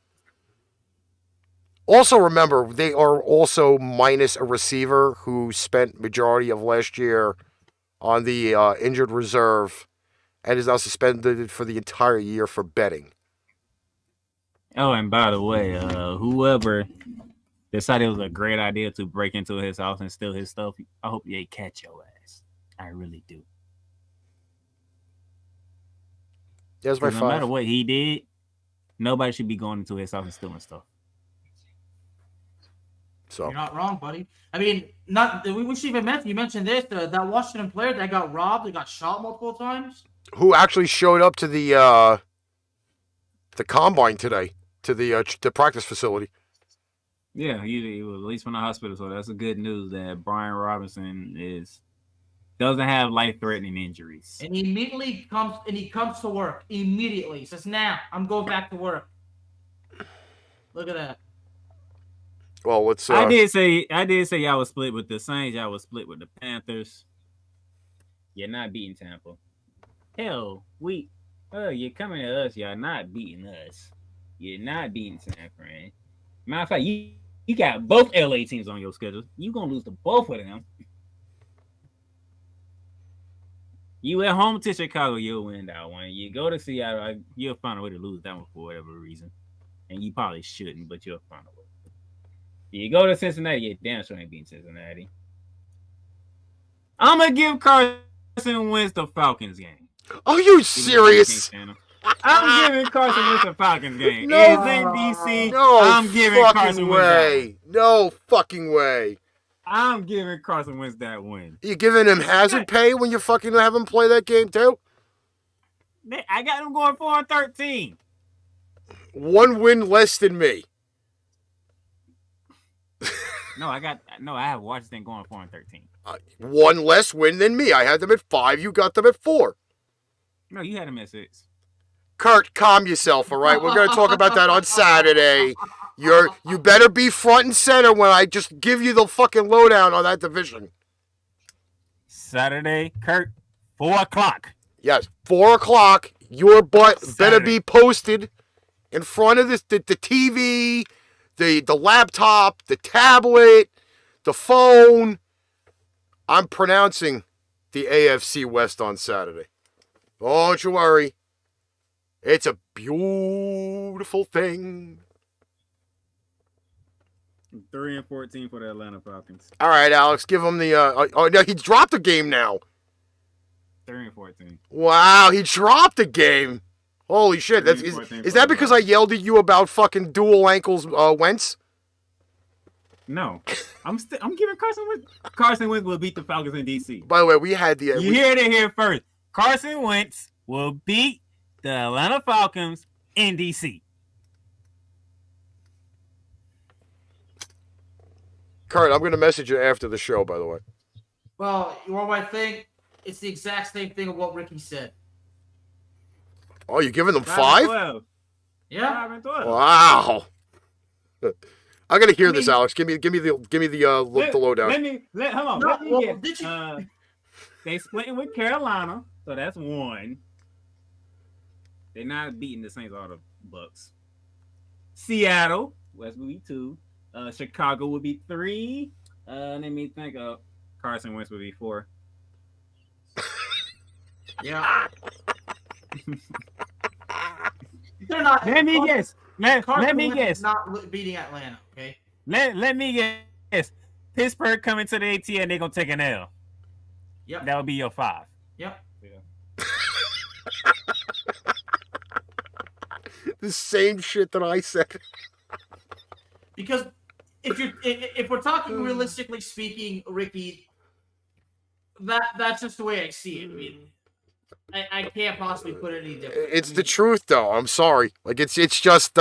Also, remember, they are also minus a receiver who spent majority of last year on the injured reserve and is now suspended for the entire year for betting. Oh, and by the way, whoever decided it was a great idea to break into his house and steal his stuff, I hope they catch your ass. I really do. There's my 'Cause no 5. matter what he did, nobody should be going into his house and stealing stuff. So You're not wrong, buddy. I mean, we should even mention. You mentioned this. That Washington player that got robbed, that got shot multiple times. who actually showed up to the combine today, to the practice facility? Yeah, he was released from the hospital, so that's a good news that Brian Robinson doesn't have life-threatening injuries. And he immediately comes to work immediately. He says, "Now I'm going back to work." Look at that. Well, let's. I did say y'all was split with the Saints. Y'all was split with the Panthers. You're not beating Tampa. Hell, you're coming at us. Y'all not beating us. You're not beating San Fran. Matter of fact, you got both LA teams on your schedule. You gonna lose to both of them. You at home to Chicago, you'll win that one. You go to Seattle, you'll find a way to lose that one for whatever reason. And you probably shouldn't, but you'll find a way. You go to Cincinnati, you damn sure ain't beating Cincinnati. I'm going to give Carson Wentz the Falcons game. Are you serious? I'm giving Carson Wentz the Falcons game. No. It's in DC. No I'm giving fucking Carson Wentz way. No fucking way. I'm giving Carson Wentz that win. You giving him hazard pay when you fucking have him play that game too? I got him going 4-13. 1 win less than me. I have Washington going 4-13. 1 less win than me. I had them at 5. You got them at 4. No, you had him at 6. Kurt, calm yourself, all right? We're going to talk about that on Saturday. You better be front and center when I just give you the fucking lowdown on that division. Saturday, Kurt, 4:00. Yes, 4 o'clock. Your butt better Saturday. be posted in front of the TV, the laptop, the tablet, the phone. I'm pronouncing the AFC West on Saturday. Don't you worry. It's a beautiful thing. 3-14 for the Atlanta Falcons. All right, Alex, give him the. No, he dropped the game now. 3-14. Wow, he dropped the game. Holy shit! Is that because I yelled at you about fucking dual ankles, Wentz? No, I'm giving Carson Wentz. Carson Wentz will beat the Falcons in DC. By the way, we had the. You heard it here first. Carson Wentz will beat the Atlanta Falcons in DC. Kurt, I'm going to message you after the show, by the way. Well, you know what I think? It's the exact same thing of what Ricky said. Oh, you giving them 5? 12. Yeah. 5-12. Wow. I got to hear this, Alex. Give me the lowdown. Hold on. No, Let me well, get, did you- they split with Carolina, so that's 1. They're not beating the Saints or the Bucks. Seattle, West will be 2. Chicago would be 3. Let me think of Carson Wentz would be 4. Yeah. They're not. Let me guess. Let Carson me Wentz guess. is not beating Atlanta. Okay. Let me guess. Pittsburgh coming to the ATL and they're gonna take an L. Yep. That would be your 5. Yep. The same shit that I said. Because if we're talking realistically speaking, Ricky, that's just the way I see it. I mean, I can't possibly put it any different. It's the truth, though. I'm sorry. Like it's just.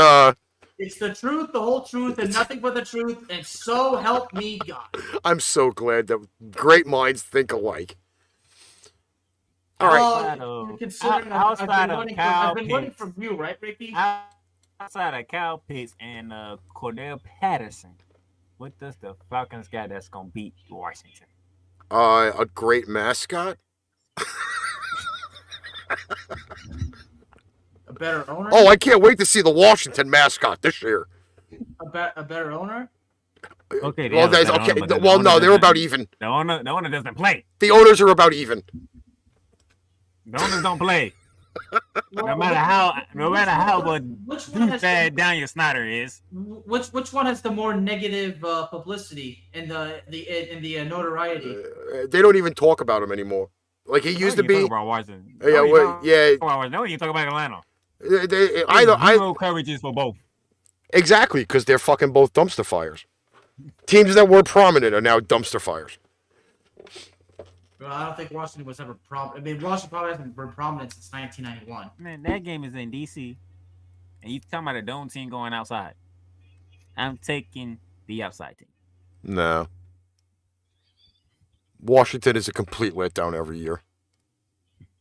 It's the truth, the whole truth, and nothing but the truth. And so help me God. I'm so glad that great minds think alike. All right. Considering I've been learning from you, right, Ricky? outside of Kyle Pitts and Cordell Patterson, what does the Falcons got that's gonna beat Washington? A great mascot. A better owner? Oh, I can't wait to see the Washington mascot this year. A better owner? Okay. Well, that's okay. Well, no, they're about even. The owner doesn't play. The owners are about even. The owners don't play. No matter how bad Daniel Snyder is. Which one has the more negative publicity and the notoriety? They don't even talk about him anymore. Like he used to be. Talk about Washington. Yeah, No, you talk about Atlanta. Either coverage is for both. Exactly, because they're fucking both dumpster fires. Teams that were prominent are now dumpster fires. Well, I don't think Washington was ever prominent. I mean, Washington probably hasn't been prominent since 1991. Man, that game is in D.C. And you talking about a dome team going outside. I'm taking the outside team. No. Washington is a complete letdown every year.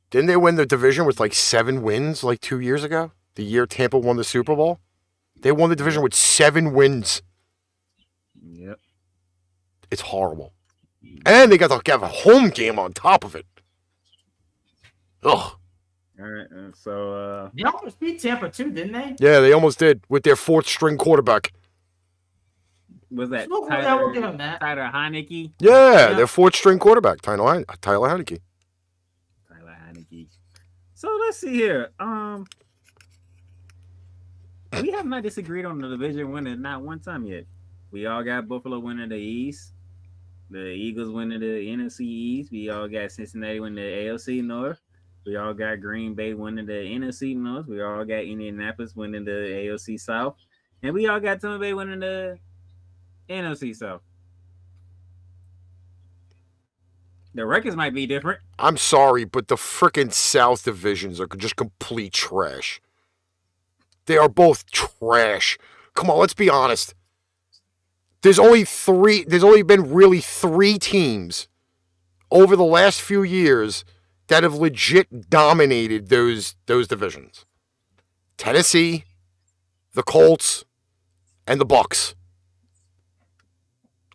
Didn't they win the division with like 7 wins like 2 years ago? The year Tampa won the Super Bowl? They won the division with 7 wins. Yep. It's horrible. And they got to have a home game on top of it. Ugh. All right. So, They almost beat Tampa too, didn't they? Yeah, they almost did with their 4th string quarterback. was that we'll give them that. Tyler Heineke? Yeah, their 4th string quarterback, Tyler Heineke. So let's see here. We have not disagreed on the division winner not one time yet. We all got Buffalo winning the East. The Eagles winning the NFC East. We all got Cincinnati winning the AFC North. We all got Green Bay winning the NFC North. We all got Indianapolis winning the AFC South. And we all got Tampa Bay winning the NFC South. The records might be different. I'm sorry, but the frickin' South divisions are just complete trash. They are both trash. Come on, let's be honest. There's only been really 3 teams over the last few years that have legit dominated those divisions. Tennessee, the Colts, and the Bucs.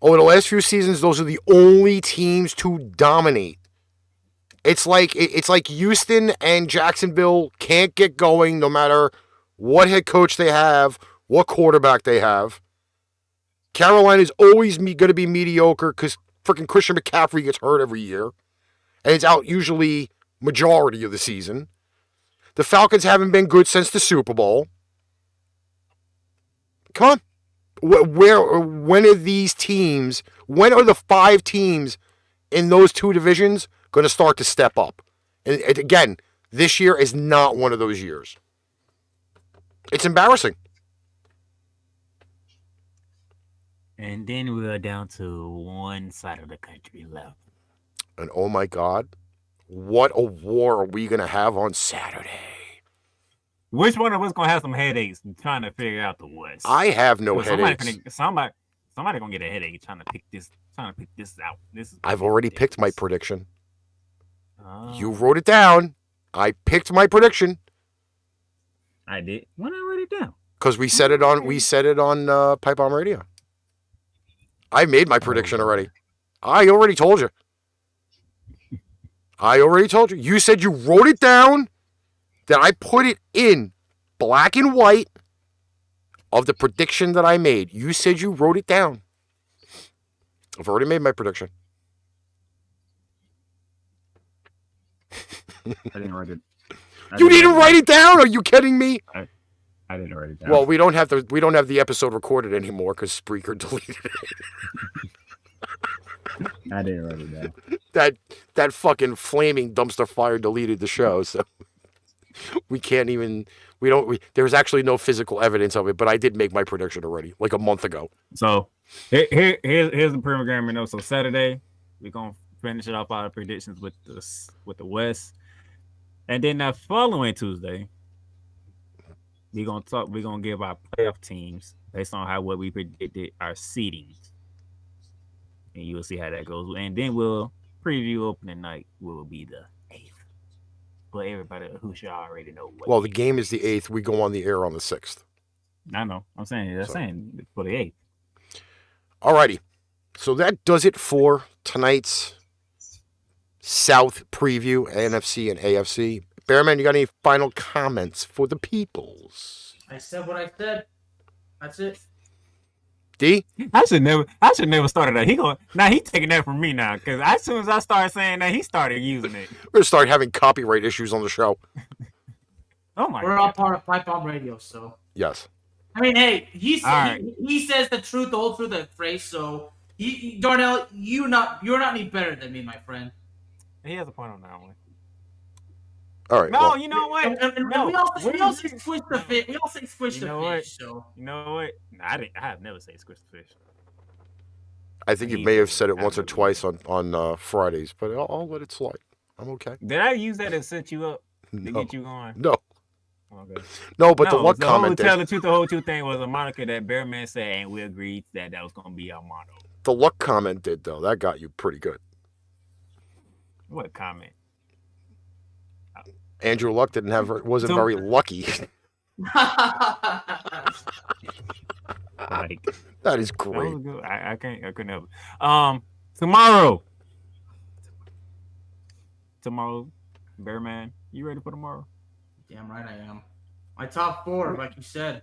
Over the last few seasons, those are the only teams to dominate. It's like Houston and Jacksonville can't get going no matter what head coach they have, what quarterback they have. Carolina's always going to be mediocre because freaking Christian McCaffrey gets hurt every year. And it's out usually majority of the season. The Falcons haven't been good since the Super Bowl. Come on. When are these teams, when are the 5 teams in those 2 divisions going to start to step up? And again, this year is not one of those years. It's embarrassing. And then we're down to one side of the country left. And oh my God, what a war are we going to have on Saturday? Which one of us gonna have some headaches trying to figure out the West? I have no headaches. Somebody gonna get a headache trying to pick this out. I've already picked my prediction. You wrote it down. I picked my prediction. I did. When I wrote it down? Because we said it on pipebomb radio. I made my prediction already. I already told you. You said you wrote it down. That I put it in black and white of the prediction that I made. You said you wrote it down. I've already made my prediction. I didn't write it. You didn't write it down? Are you kidding me? I didn't write it down. Well, we don't have the episode recorded anymore because Spreaker deleted it. I didn't write it down. That fucking flaming dumpster fire deleted the show, so we can't even. There's actually no physical evidence of it, but I did make my prediction already, like a month ago. So here's the program. So Saturday we're gonna finish it off our predictions with the West, and then that following Tuesday we're gonna give our playoff teams based on what we predicted our seedings, and you will see how that goes. And then we'll preview opening night. Will be the 8th. But everybody who should already know. Well, the game is the 8th. We go on the air on the 6th. I know. I'm saying for the 8th. Alrighty. So that does it for tonight's South preview, NFC and AFC. Bearman, you got any final comments for the peoples? I said what I said. That's it. D? I should never started that. He taking that from me now, because as soon as I started saying that, he started using it. We're gonna start having copyright issues on the show. Oh my! We're all part of Pipe Bomb Radio, so Yes. I mean, hey, he says the truth, the whole truth, the phrase. So, Darnell, you're not any better than me, my friend. He has a point on that one. All right. No, well, you know what? And no, we all say squish the fish. We all say squish the fish. So you know what? No, I have never said squish the fish. I think you may have said it once or twice on Fridays, but I'll let it slide. I'm okay. Did I use that to set you up to No. get you going? No. Okay. No, but the luck comment. Tell the truth, the whole truth thing was a moniker that Bearman said, and we agreed that was going to be our motto. The luck comment did though. That got you pretty good. What comment? Andrew Luck wasn't very lucky. Like, That is great. that was good. I couldn't help it. Tomorrow, Bearman, you ready for tomorrow? damn right I am. My top 4, like you said.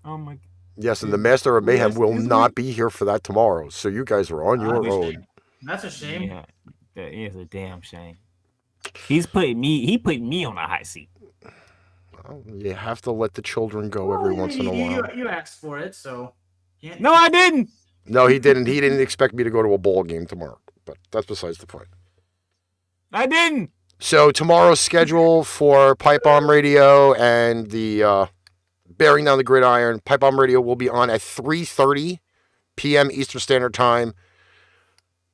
Oh my! Yes, and the Master of Mayhem will not be here for that tomorrow, so you guys are on your own. That's a shame. Yeah, that is a damn shame. He put me on a high seat. Well, you have to let the children go every once in a while. You asked for it, so. No, I didn't. No, he didn't. He didn't expect me to go to a ball game tomorrow, but that's besides the point. I didn't. So tomorrow's schedule for Pipe Bomb Radio and the Bearing Down the Gridiron. Pipe Bomb Radio will be on at 3:30 p.m. Eastern Standard Time.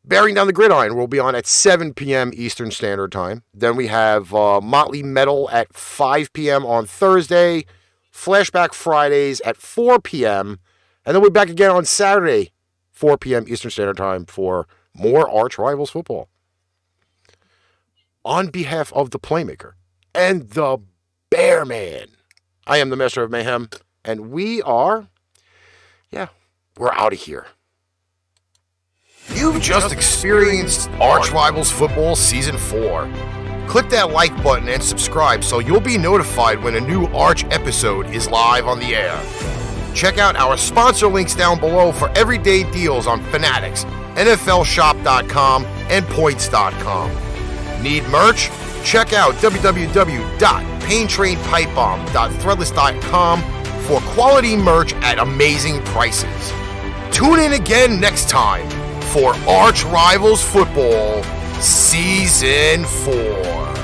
Bearing Down the Gridiron will be on at 7 p.m. Eastern Standard Time. Then we have Motley Metal at 5 p.m. on Thursday. Flashback Fridays at 4 p.m. And then we're back again on Saturday, 4 p.m. Eastern Standard Time for more ArchRivals football. On behalf of the Playmaker and the Bearman, I am the Master of Mayhem, and we're out of here. You've just experienced ArchRivals Football Season 4. Click that like button and subscribe so you'll be notified when a new Arch episode is live on the air. Check out our sponsor links down below for everyday deals on Fanatics, NFLshop.com, and Points.com. Need merch? Check out www.paintrainpipebomb.threadless.com for quality merch at amazing prices. Tune in again next time for ArchRivals Football Season 4.